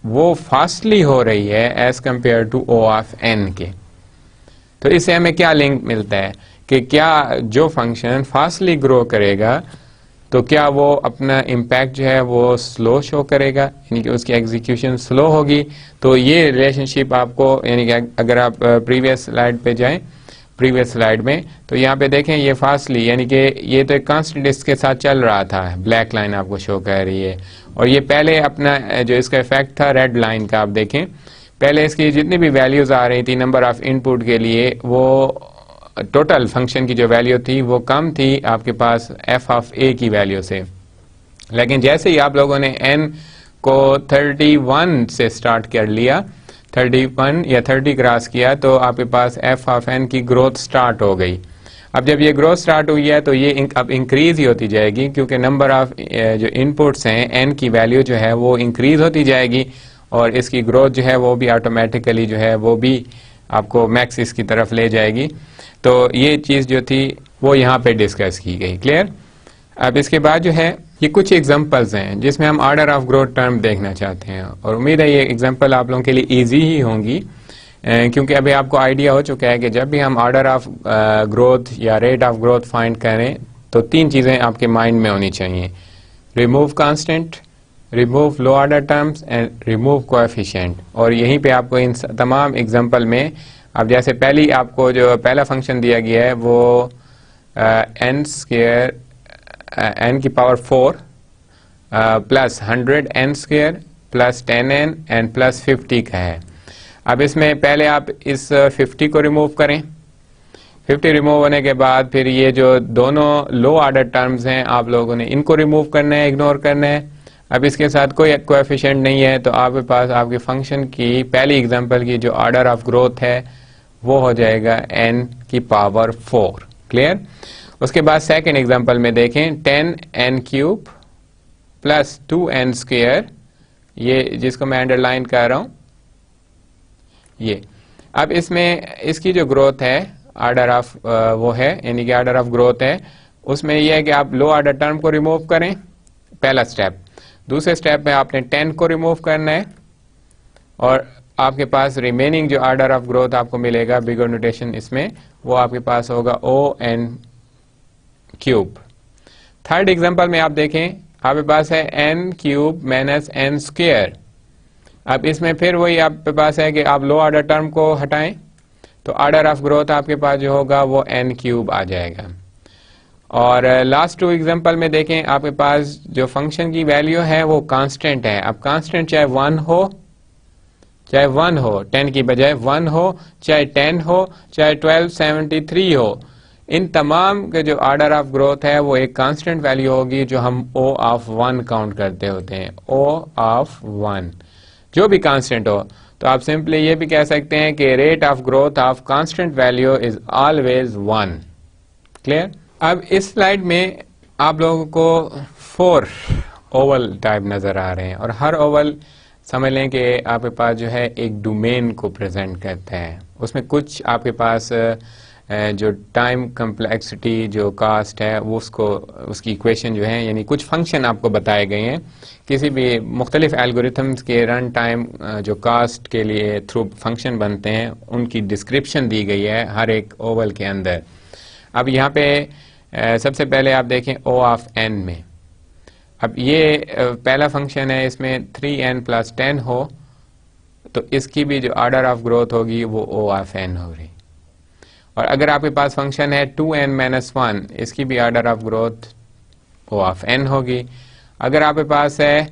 वो फास्टली हो रही है as compare to O of n के। तो इससे हमें क्या लिंक मिलता है कि क्या जो फंक्शन फास्टली ग्रो करेगा तो क्या वो अपना इम्पैक्ट जो है वो स्लो शो करेगा, यानी कि उसकी एग्जीक्यूशन स्लो होगी। तो ये रिलेशनशिप आपको, यानी कि अगर आप प्रीवियस स्लाइड पे जाएं, प्रीवियस स्लाइड में, तो यहाँ पे देखें ये फास्टली, यानी कि ये तो एक कांस्टेंट इसके साथ चल रहा था, ब्लैक लाइन आपको शो कर रही है, और ये पहले अपना जो इसका इफेक्ट था रेड लाइन का, आप देखें पहले इसकी जितनी भी वैल्यूज आ रही थी नंबर ऑफ इनपुट के लिए, वो टोटल फंक्शन की जो वैल्यू थी वो कम थी आपके पास f ऑफ a की वैल्यू से। लेकिन जैसे ही आप लोगों ने n को 31 से स्टार्ट कर लिया, 31 या 30 क्रॉस किया, तो आपके पास f ऑफ n की ग्रोथ स्टार्ट हो गई। अब जब ये ग्रोथ स्टार्ट हुई है तो ये अब इंक्रीज ही होती जाएगी, क्योंकि नंबर ऑफ जो इनपुट्स हैं n की वैल्यू जो है वो इंक्रीज होती जाएगी, और इसकी ग्रोथ जो है वो भी ऑटोमेटिकली जो है वो भी आपको मैक्स इसकी तरफ ले जाएगी। तो ये चीज़ जो थी वो यहाँ पे डिस्कस की गई। क्लियर? अब इसके बाद जो है ये कुछ एग्जांपल्स हैं जिसमें हम ऑर्डर ऑफ ग्रोथ टर्म देखना चाहते हैं, और उम्मीद है ये एग्जांपल आप लोगों के लिए इजी ही होंगी, क्योंकि अभी आपको आइडिया हो चुका है कि जब भी हम ऑर्डर ऑफ ग्रोथ या रेट ऑफ ग्रोथ फाइंड करें तो 3 चीज़ें आपके माइंड में होनी चाहिए: remove constant, remove low order terms and remove coefficient. और यहीं पे आपको इन तमाम एग्जांपल में, अब जैसे पहली आपको जो पहला फंक्शन दिया गया है वो n² n की power 4 plus 100 n² plus 10n and plus 50 का है। अब इसमें पहले आप इस 50 को रिमूव करें, 50 रिमूव होने के बाद फिर ये जो दोनों लो ऑर्डर टर्म्स हैं आप लोगों ने इनको रिमूव करना है, इग्नोर करना है। अब इसके साथ कोई कोएफिशिएंट नहीं है, तो आपके पास आपके फंक्शन की पहली एग्जांपल की जो ऑर्डर ऑफ ग्रोथ है वो हो जाएगा n की पावर 4। क्लियर? उसके बाद सेकंड एग्जांपल में देखें 10n³ प्लस 2n², ये जिसको मैं अंडरलाइन कर रहा हूं ये। अब इसमें इसकी जो ग्रोथ है ऑर्डर ऑफ वो है, यानी कि ऑर्डर ऑफ ग्रोथ है, उसमें यह है कि आप लो ऑर्डर टर्म को रिमूव करें, पहला स्टेप। दूसरे स्टेप में आपने 10 को रिमूव करना है, और आपके पास रिमेनिंग जो ऑर्डर ऑफ ग्रोथ आपको मिलेगा बिगर नोटेशन इसमें, वो आपके पास होगा n³। थर्ड एग्जांपल में आप देखें आपके पास है n³ माइनस n²। अब इसमें फिर वही आपके पास है कि आप लो ऑर्डर टर्म को हटाएं तो ऑर्डर ऑफ ग्रोथ आपके पास जो होगा वो n³ आ जाएगा। और लास्ट 2 एग्जांपल में देखें आपके पास जो फंक्शन की वैल्यू है वो कांस्टेंट है। अब कांस्टेंट चाहे 1 हो, चाहे 1 हो, 10 की बजाय 1 हो, चाहे 10 हो, चाहे 1273 हो, इन तमाम के जो ऑर्डर ऑफ ग्रोथ है वो एक कांस्टेंट वैल्यू होगी जो हम O ऑफ 1 काउंट करते होते हैं। O ऑफ 1 जो भी कांस्टेंट हो, तो आप सिंपली ये भी कह सकते हैं कि rate of growth of constant value is always 1। Clear? अब इस स्लाइड में आप लोगों को 4 ओवल टाइप नजर आ रहे हैं, और हर ओवल समझ लें कि आपके पास जो है एक डोमेन को प्रेजेंट करता है। उसमें कुछ आपके पास जो टाइम कम्प्लेक्सिटी जो कास्ट है वो उसको उसकी इक्वेशन जो है, यानी कुछ फंक्शन आपको बताए गए हैं किसी भी मुख्तलिफ एल्गोरिथम्स के रन टाइम जो कास्ट के लिए थ्रू फंक्शन बनते हैं उनकी डिस्क्रिप्शन दी गई है हर एक ओवल के अंदर। अब यहाँ पे सबसे पहले आप देखें O ऑफ n में, अब ये पहला फंक्शन है, इसमें 3n + 10 हो तो इसकी भी जो ऑर्डर ऑफ ग्रोथ होगी वो O ऑफ n हो रही। और अगर आपके पास फंक्शन है 2n-1, इसकी भी order of growth O of n होगी। अगर आपके पास है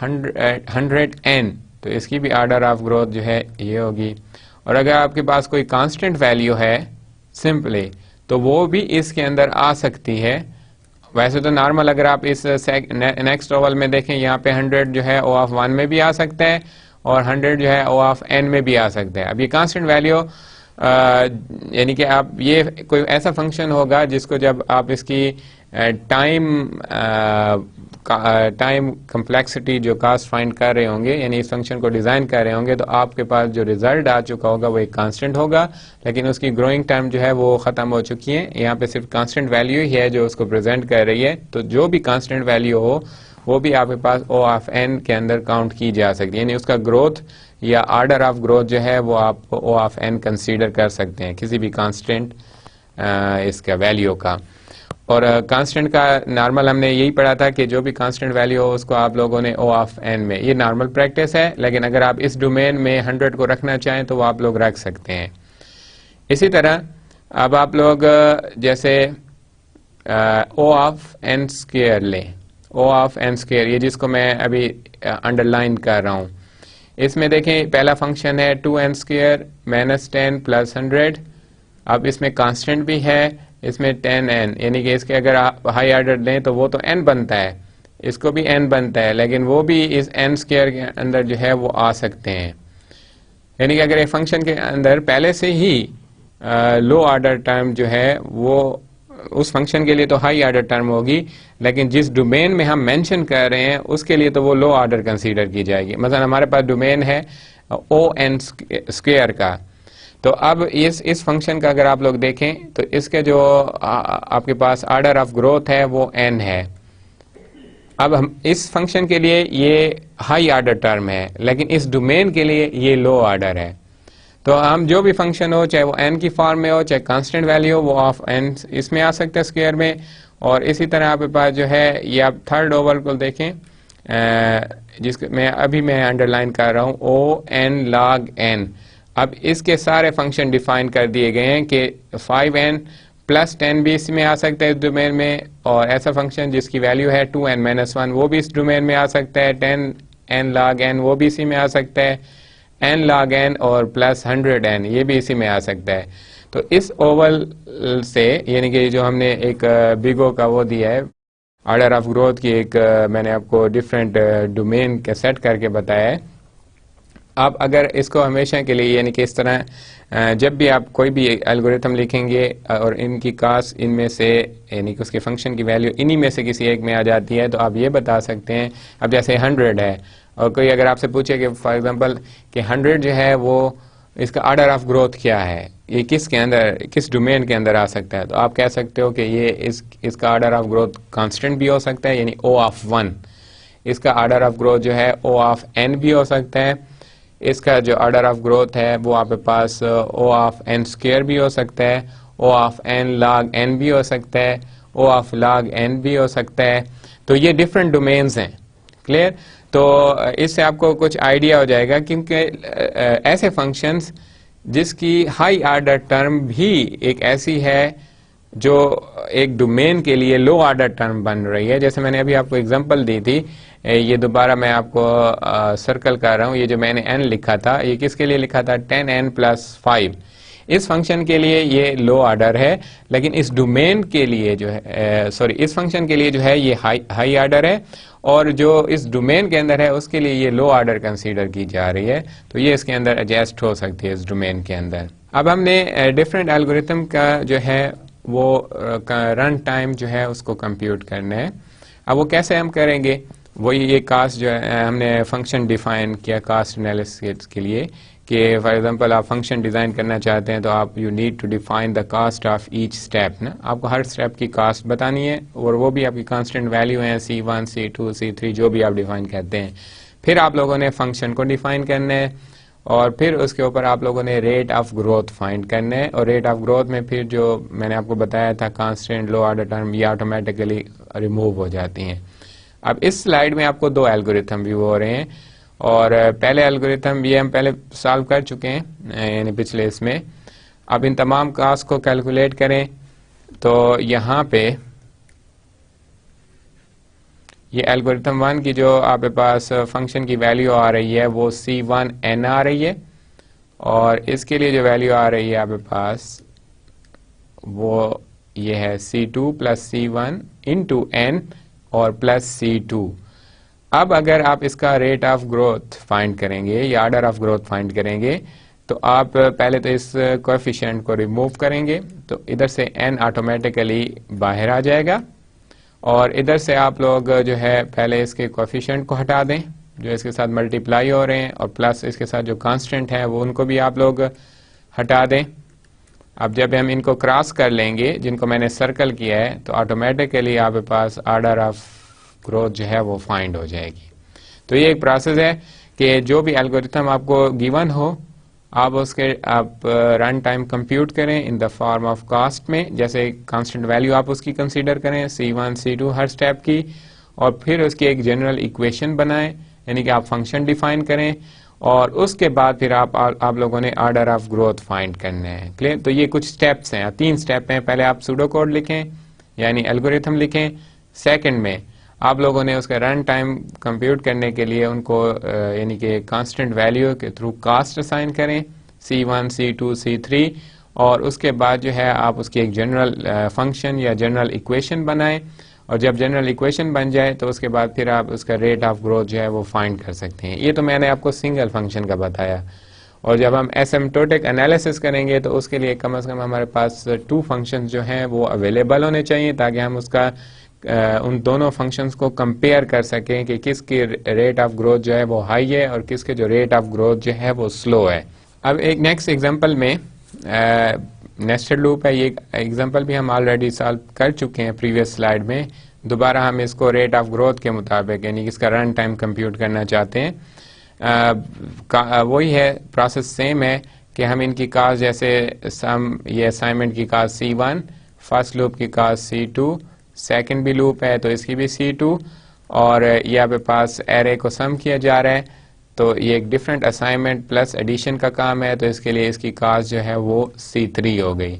100n, तो इसकी भी ऑर्डर ऑफ ग्रोथ जो है ये होगी। और अगर आपके पास कोई कांस्टेंट वैल्यू है सिंपली, तो वो भी इसके अंदर आ सकती है। वैसे तो नॉर्मल अगर आप इस नेक्स्ट ओवल में देखें, यहाँ पे 100 जो है O ऑफ 1 में भी आ सकता है और 100 जो है O ऑफ n में भी आ सकता है। अब ये कांस्टेंट वैल्यू यानी कि आप ये कोई ऐसा फंक्शन होगा जिसको जब आप इसकी टाइम कम्प्लेक्सिटी जो कास्ट फाइंड कर रहे होंगे, यानी इस फंक्शन को डिज़ाइन कर रहे होंगे, तो आपके पास जो रिजल्ट आ चुका होगा वो एक कांस्टेंट होगा, लेकिन उसकी ग्रोइंग टाइम जो है वो ख़त्म हो चुकी है। यहाँ पे सिर्फ कांस्टेंट वैल्यू ही है जो उसको प्रेजेंट कर रही है। तो जो भी कांस्टेंट वैल्यू हो वो भी आपके पास O ऑफ n के अंदर काउंट की जा सकती है, यानी उसका ग्रोथ या ऑर्डर ऑफ ग्रोथ जो है वो आप O ऑफ n कंसीडर कर सकते हैं किसी भी कांस्टेंट इसका वैल्यू का। और कांस्टेंट का नॉर्मल हमने यही पढ़ा था कि जो भी कांस्टेंट वैल्यू हो उसको आप लोगों ने O ऑफ n में, ये नॉर्मल प्रैक्टिस है, लेकिन अगर आप इस डोमेन में 100 को रखना चाहें तो वो आप लोग रख सकते हैं। इसी तरह अब आप लोग जैसे O ऑफ n स्क्वायर लें, O ऑफ n स्क्वायर, ये जिसको मैं अभी अंडरलाइन कर रहा हूँ, इसमें देखें पहला फंक्शन है 2n स्क्वायर माइनस 10 प्लस 100। अब इसमें कांस्टेंट भी है, इसमें 10n, यानी कि इसके अगर आप हाई ऑर्डर लें तो वो तो n बनता है, इसको भी n बनता है, लेकिन वो भी इस n स्क्वायर के अंदर जो है वो आ सकते हैं। यानी कि अगर एक फंक्शन के अंदर पहले से ही लो ऑर्डर टर्म जो है वो उस फंक्शन के लिए तो हाई ऑर्डर टर्म होगी, लेकिन जिस डोमेन में हम मेंशन कर रहे हैं उसके लिए तो वो लो ऑर्डर कंसीडर की जाएगी। मतलब हमारे पास डोमेन है ON स्क्वायर का, तो अब इस फंक्शन का अगर आप लोग देखें तो इसके जो आपके पास ऑर्डर ऑफ ग्रोथ है वो n है। अब हम इस फंक्शन के लिए ये हाई ऑर्डर टर्म है, लेकिन इस डोमेन के लिए ये लो ऑर्डर है। तो हम जो भी फंक्शन हो, चाहे वो n की फॉर्म में हो, चाहे कांस्टेंट वैल्यू हो, वो ऑफ n इसमें आ सकता है स्क्वायर में। और इसी तरह आपके पास जो है ये आप थर्ड ओवल को देखें, जिसको मैं अंडरलाइन कर रहा हूँ ON log n। अब इसके सारे फंक्शन डिफाइन कर दिए गए हैं कि 5n प्लस 10 भी इसमें आ सकता है इस डोमेन में, और ऐसा फंक्शन जिसकी वैल्यू है 2n-1 वो भी इस डोमेन में आ सकता है, 10n log n वो भी इसी में आ सकता है, n log n और प्लस 100n ये भी इसी में आ सकता है। तो इस ओवल से, यानी कि जो हमने एक बिगो का वो दिया है ऑर्डर ऑफ ग्रोथ की, एक मैंने आपको डिफरेंट डोमेन के सेट करके बताया है। आप अगर इसको हमेशा के लिए, यानी कि इस तरह जब भी आप कोई भी एल्गोरिथम लिखेंगे और इनकी कास्ट इनमें से, यानी कि उसके फंक्शन की वैल्यू इन्हीं में से किसी एक में आ जाती है, तो आप ये बता सकते हैं। अब जैसे 100 है और कोई अगर आपसे पूछे कि फॉर एग्जांपल कि 100 जो है वो इसका ऑर्डर ऑफ ग्रोथ क्या है, ये किसके अंदर, किस डोमेन के अंदर आ सकता है, तो आप कह सकते हो कि ये इसका ऑर्डर ऑफ ग्रोथ कांस्टेंट भी हो सकता है, यानी O ऑफ 1। इसका ऑर्डर ऑफ ग्रोथ जो है O ऑफ n भी हो सकता है। इसका जो ऑर्डर ऑफ ग्रोथ है वो आपके पास O ऑफ n स्क्वायर भी हो सकता है, O of n log n भी हो सकता है, O ऑफ log n भी हो सकता है। तो ये डिफरेंट डोमेन्स हैं। क्लियर? तो इससे आपको कुछ आइडिया हो जाएगा, क्योंकि ऐसे फंक्शंस जिसकी हाई ऑर्डर टर्म भी एक ऐसी है जो एक डोमेन के लिए लो ऑर्डर टर्म बन रही है। जैसे मैंने अभी आपको एग्जांपल दी थी, ये दोबारा मैं आपको सर्कल कर रहा हूँ, ये जो मैंने n लिखा था ये किसके लिए लिखा था, 10n प्लस 5। इस फंक्शन के लिए ये लो ऑर्डर है, लेकिन इस डोमेन के लिए जो है इस फंक्शन के लिए जो है ये हाई ऑर्डर है, और जो इस डोमेन के अंदर है उसके लिए ये लो ऑर्डर कंसीडर की जा रही है। तो ये इसके अंदर एडजस्ट हो सकती है इस डोमेन के अंदर। अब हमने डिफरेंट एल्गोरिथम का जो है वो रन टाइम जो है उसको कंप्यूट करना है। अब वो कैसे हम करेंगे, वही ये कास्ट जो है हमने फंक्शन डिफाइन किया कास्ट एनालिसिस के लिए, कि फॉर एग्जांपल आप फंक्शन डिज़ाइन करना चाहते हैं तो आप you need to define the cost of each step ना, आपको हर स्टेप की कास्ट बतानी है, और वो भी आपकी कांस्टेंट वैल्यू है C1 C2 C3 जो भी आप डिफाइन करते हैं। फिर आप लोगों ने फंक्शन को डिफाइन करना है, और फिर उसके ऊपर आप लोगों ने रेट ऑफ ग्रोथ फाइंड करना है, और रेट ऑफ ग्रोथ में फिर जो मैंने आपको बताया था कांस्टेंट लो ऑर्डर टर्म ये ऑटोमेटिकली रिमूव हो जाती हैं। अब इस स्लाइड में आपको दो एल्गोरिथम व्यू हो रहे हैं, और पहले एल्गोरिथम ये हम पहले सॉल्व कर चुके हैं, यानी पिछले इसमें अब इन तमाम कास्ट को कैलकुलेट करें तो यहाँ पे ये एल्गोरिथम 1 की जो आपके पास फंक्शन की वैल्यू आ रही है वो C1n आ रही है, और इसके लिए जो वैल्यू आ रही है आपके पास वो ये है C2 plus C1 into n और प्लस C2। अब अगर आप इसका रेट ऑफ ग्रोथ फाइंड करेंगे या ऑर्डर ऑफ ग्रोथ फाइंड करेंगे तो आप पहले तो इस कोएफिशिएंट को रिमूव करेंगे, तो इधर से n ऑटोमेटिकली बाहर आ जाएगा, और इधर से आप लोग जो है पहले इसके कोएफिशिएंट को हटा दें जो इसके साथ मल्टीप्लाई हो रहे हैं, और प्लस इसके साथ जो कांस्टेंट है वो उनको भी आप लोग हटा दें। अब जब हम इनको क्रॉस कर लेंगे जिनको मैंने सर्कल किया है तो ऑटोमेटिकली आपके पास ऑर्डर ऑफ ग्रोथ जो है वो फाइंड हो जाएगी। तो ये एक प्रोसेस है कि जो भी एल्गोरिथम आपको गिवन हो आप उसके आप रन टाइम कंप्यूट करें in the form of cost में, जैसे कांस्टेंट वैल्यू आप उसकी कंसीडर करें C1 C2 हर स्टेप की, और फिर उसकी एक जनरल इक्वेशन बनाएं, यानी कि आप फंक्शन डिफाइन करें, और उसके बाद फिर आप लोगों ने ऑर्डर ऑफ ग्रोथ फाइंड करने हैं। क्लियर? तो ये कुछ स्टेप्स हैं, 3 स्टेप हैं। पहले आप सूडो कोड लिखें यानी एल्गोरिथम लिखें, सेकंड में आप लोगों ने उसका रन टाइम कंप्यूट करने के लिए उनको यानी कि कांस्टेंट वैल्यू के थ्रू कास्ट असाइन करें C1 C2 C3, और उसके बाद जो है आप उसकी एक जनरल फंक्शन या जनरल इक्वेशन बनाएं, और जब जनरल इक्वेशन बन जाए तो उसके बाद फिर आप उसका रेट ऑफ ग्रोथ जो है वो फाइंड कर सकते हैं। ये तो मैंने आपको सिंगल फंक्शन का बताया, और जब हम एसिम्प्टोटिक एनालिसिस करेंगे तो उसके लिए कम से कम हमारे पास 2 फंक्शंस जो हैं वो अवेलेबल होने चाहिए, ताकि हम उसका उन दोनों फंक्शंस को कंपेयर कर सकें कि किसकी रेट ऑफ ग्रोथ जो है वो हाई है और किसके जो रेट ऑफ ग्रोथ जो है वो स्लो है। अब एक नेक्स्ट एग्जांपल में नेस्टेड लूप है, ये एग्जांपल भी हम ऑलरेडी सॉल्व कर चुके हैं प्रीवियस स्लाइड में। दोबारा हम इसको रेट ऑफ ग्रोथ के मुताबिक यानी कि इसका रन टाइम कंप्यूट करना चाहते हैं। वही है, प्रोसेस सेम है कि हम इनकी कास्ट जैसे ये असाइनमेंट की कास्ट C1, फर्स्ट लूप की कास्ट C2, सेकंड भी लूप है तो इसकी भी C2, और यहाँ पे पास एरे को सम किया जा रहा है, तो ये एक डिफरेंट असाइनमेंट प्लस एडिशन का काम है, तो इसके लिए इसकी कास्ट जो है वो C3 हो गई।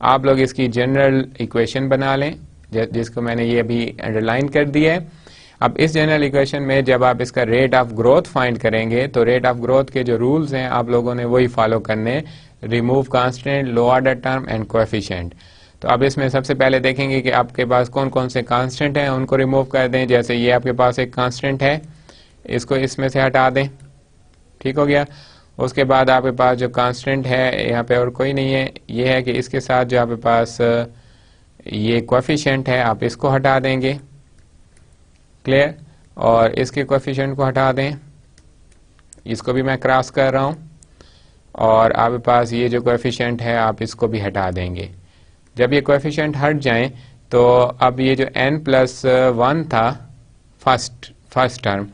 आप लोग इसकी जनरल इक्वेशन बना लें जिसको मैंने ये अभी अंडरलाइन कर दिया है। अब इस जनरल इक्वेशन में जब आप इसका रेट ऑफ ग्रोथ फाइंड करेंगे तो रेट ऑफ ग्रोथ के जो रूल्स हैं आप लोगों ने वही फॉलो करने, remove constant, low order term and coefficient. तो अब इसमें सबसे पहले देखेंगे कि आपके पास कौन कौन से कांस्टेंट हैं, उनको रिमूव कर दें। जैसे ये आपके पास एक कांस्टेंट है, इसको इसमें से हटा दें, ठीक हो गया। उसके बाद आपके पास जो कांस्टेंट है यहाँ पे और कोई नहीं है, ये है कि इसके साथ जो आपके पास ये कोएफिशिएंट है आप इसको हटा देंगे, क्लियर, और इसके कोएफिशिएंट को हटा दें, इसको भी मैं क्रॉस कर रहा हूँ, और आपके पास ये जो कोएफिशिएंट है आप इसको भी हटा देंगे। जब ये कोएफिशिएंट हट जाएं तो अब ये जो n+1 था फर्स्ट टर्म,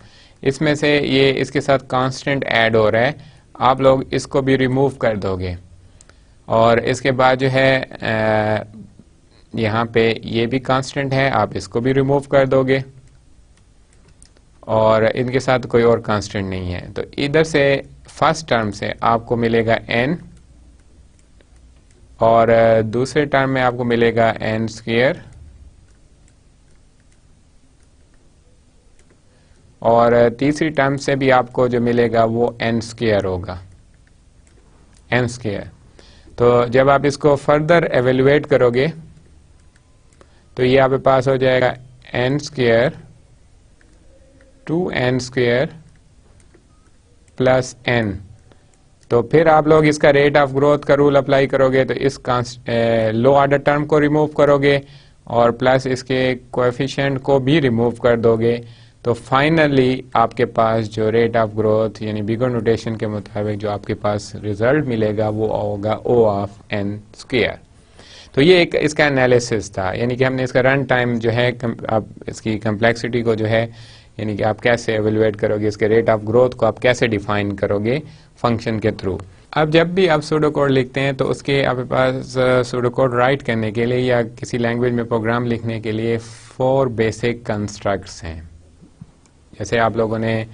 इसमें से ये इसके साथ कांस्टेंट ऐड हो रहा है, आप लोग इसको भी रिमूव कर दोगे, और इसके बाद जो है यहाँ पे ये भी कांस्टेंट है, आप इसको भी रिमूव कर दोगे, और इनके साथ कोई और कांस्टेंट नहीं है। तो इधर से फर्स्ट टर्म से आपको मिलेगा n, और दूसरे टर्म में आपको मिलेगा n², और तीसरी टर्म से भी आपको जो मिलेगा वो n² होगा, n²। तो जब आप इसको फर्दर एवेल्युएट करोगे तो ये आपके पास हो जाएगा n² 2n² प्लस n। तो फिर आप लोग इसका रेट ऑफ ग्रोथ का रूल अप्लाई करोगे, तो इस लो ऑर्डर टर्म को रिमूव करोगे और प्लस इसके कोएफिशिएंट को भी रिमूव कर दोगे, तो फाइनली आपके पास जो रेट ऑफ ग्रोथ यानी बिगर नोटेशन के मुताबिक जो आपके पास रिजल्ट मिलेगा वो होगा O ऑफ n²। तो ये एक इसका एनालिसिस था, यानी कि हमने इसका रन टाइम जो है आप इसकी कम्प्लेक्सिटी को जो है यानी कि आप कैसे एवेल्युएट करोगे, इसके रेट ऑफ ग्रोथ को आप कैसे डिफाइन करोगे फंक्शन के थ्रू। अब जब भी आप सूडो कोड लिखते हैं तो उसके आपके पास सूडो कोड राइट करने के लिए या किसी लैंग्वेज में प्रोग्राम लिखने के लिए 4 बेसिक कंस्ट्रक्ट्स हैं। जैसे आप लोगों ने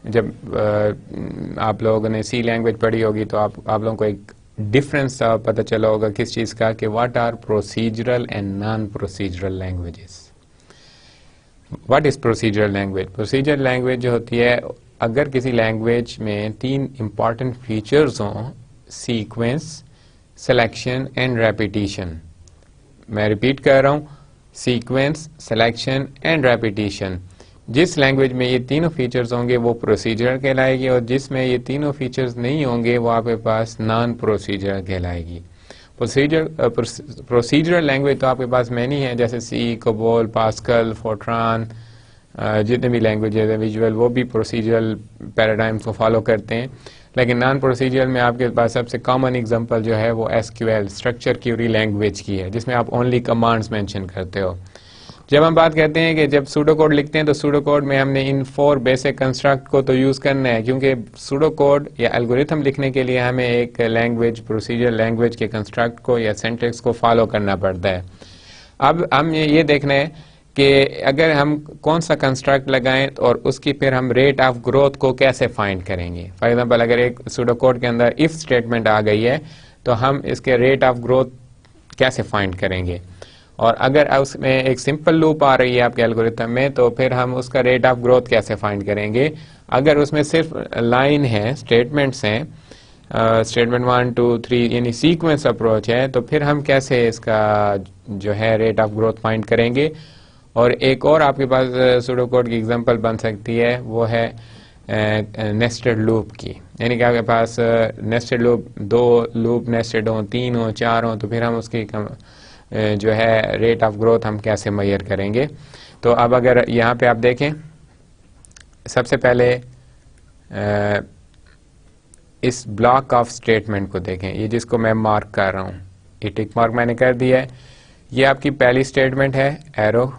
जब आप लोगों ने C लैंग्वेज पढ़ी होगी तो आप लोगों को एक डिफरेंस पता चला होगा किस चीज़ का, कि what are procedural and non procedural languages. What is procedural language? Procedural language जो होती है, अगर किसी लैंग्वेज में 3 इंपॉर्टेंट फीचर्स हों, सीक्वेंस, सिलेक्शन एंड रेपिटिशन। मैं रिपीट कर रहा हूँ, सीक्वेंस, सिलेक्शन एंड रेपिटिशन। जिस लैंग्वेज में ये तीनों फीचर्स होंगे वो प्रोसीजरल कहलाएगी, और जिसमें ये तीनों फीचर्स नहीं होंगे वो आपके पास नॉन प्रोसीजरल कहलाएगी। प्रोसीजरल लैंग्वेज तो आपके पास मैनी है, जैसे सी, कोबोल, पास्कल, फोर्ट्रान, जितने भी लैंग्वेजेज है विजुअल, वो भी प्रोसीजरल पैराडाइम्स को फॉलो करते हैं। लेकिन नॉन प्रोसीजरल में आपके पास सबसे कॉमन एग्जांपल जो है वो एसक्यूएल, स्ट्रक्चर क्यूरी लैंग्वेज की है, जिसमें आप ओनली कमांड्स मेंशन करते हो। जब हम बात करते हैं कि जब सूडो कोड लिखते हैं, तो सूडो कोड में हमने इन 4 बेसिक कंस्ट्रक्ट को तो यूज़ करना है, क्योंकि सूडो कोड या एल्गोरिथम लिखने के लिए हमें एक लैंग्वेज, प्रोसीजर लैंग्वेज के कंस्ट्रक्ट को या सिंटैक्स को फॉलो करना पड़ता है। अब हम ये देखना है कि अगर हम कौन सा कंस्ट्रक्ट लगाएं और उसकी फिर हम रेट ऑफ ग्रोथ को कैसे फाइंड करेंगे। फॉर एग्जांपल, अगर एक सूडो कोड के अंदर इफ स्टेटमेंट आ गई है तो हम इसके रेट ऑफ ग्रोथ कैसे फाइंड करेंगे, और अगर उसमें एक सिंपल लूप आ रही है आपके एल्गोरिथम में तो फिर हम उसका रेट ऑफ ग्रोथ कैसे फाइंड करेंगे। अगर उसमें सिर्फ लाइन है, स्टेटमेंट्स हैं, स्टेटमेंट 1 2 3 यानी सीक्वेंस अप्रोच है, तो फिर हम कैसे इसका जो है रेट ऑफ ग्रोथ फाइंड करेंगे। और एक और आपके पास सूडो कोड की एग्जांपल बन सकती है, वो है नेस्टेड लूप की, यानी कि आपके पास नेस्टेड लूप, 2 लूप नेस्टेड हो, 3 हो, 4 हो, तो फिर हम उसकी जो है रेट ऑफ ग्रोथ हम कैसे मेजर करेंगे। तो अब अगर यहाँ पे आप देखें, सबसे पहले इस ब्लॉक ऑफ स्टेटमेंट को देखें, ये जिसको मैं मार्क कर रहा हूँ, ये टिक मार्क मैंने कर दिया है। ये आपकी पहली स्टेटमेंट है एरो,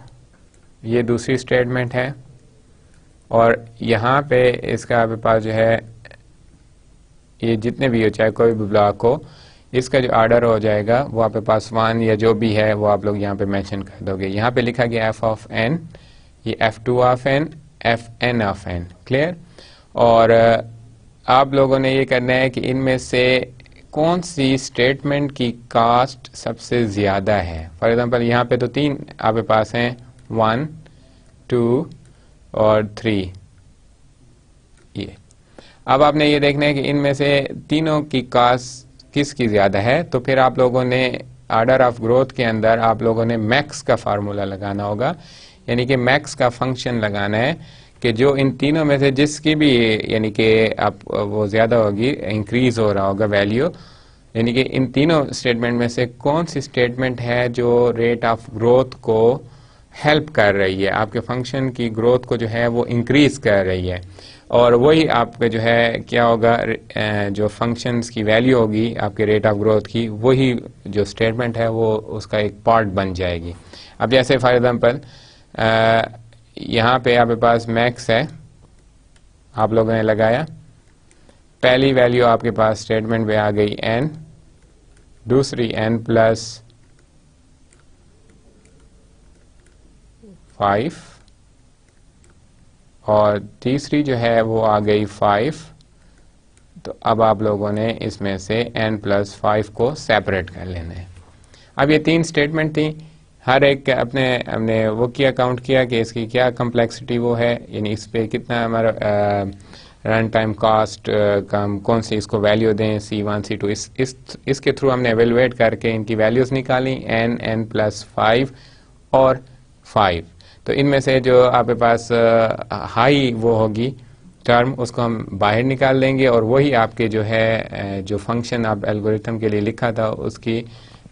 ये दूसरी स्टेटमेंट है, और यहाँ पे इसका आपके पास जो है ये जितने भी हो, चाहे कोई भी ब्लॉक हो, इसका जो ऑर्डर हो जाएगा वो आपके पास 1 या जो भी है वो आप लोग यहाँ पे मेंशन कर दोगे। यहाँ पे लिखा गया f ऑफ n, ये f2 of n, fn of n, clear. और आप लोगों ने ये करना है कि इनमें से कौन सी स्टेटमेंट की कास्ट सबसे ज़्यादा है। फॉर एग्जांपल, यहाँ पे तो 3 आपके पास हैं, 1 2 और 3। ये अब आपने ये देखना है कि इनमें से तीनों की कास्ट किसकी ज़्यादा है। तो फिर आप लोगों ने ऑर्डर ऑफ ग्रोथ के अंदर आप लोगों ने मैक्स का फार्मूला लगाना होगा, यानी कि मैक्स का फंक्शन लगाना है कि जो इन तीनों में से जिसकी भी यानी कि आप वो ज़्यादा होगी, इंक्रीज हो रहा होगा वैल्यू, यानी कि इन तीनों स्टेटमेंट में से कौन सी स्टेटमेंट है जो रेट ऑफ ग्रोथ को हेल्प कर रही है, आपके फंक्शन की ग्रोथ को जो है वो इंक्रीज कर रही है। और वही आपके जो है क्या होगा, जो फंक्शंस की वैल्यू होगी आपके रेट ऑफ ग्रोथ की, वही जो स्टेटमेंट है वो उसका एक पार्ट बन जाएगी। अब जैसे फॉर एग्जांपल यहाँ पे आपके पास मैक्स है, आप लोगों ने लगाया, पहली वैल्यू आपके पास स्टेटमेंट पे आ गई n, दूसरी n प्लस 5, और तीसरी जो है वो आ गई 5। तो अब आप लोगों ने इसमें से n प्लस 5 को सेपरेट कर लेना है। अब ये 3 स्टेटमेंट थी, हर एक अपने हमने वो किया, काउंट किया कि इसकी क्या कम्प्लेक्सिटी वो है, यानी इस पे कितना हमारा रन टाइम कॉस्ट कौन सी इसको वैल्यू दें, C1 C2, इसके थ्रू हमने एवेलुएट करके इनकी वैल्यूज़ निकाली, n प्लस 5 और 5। तो इनमें से जो आपके पास हाई वो होगी टर्म, उसको हम बाहर निकाल देंगे, और वही आपके जो है जो फंक्शन आप एल्गोरिथम के लिए लिखा था उसकी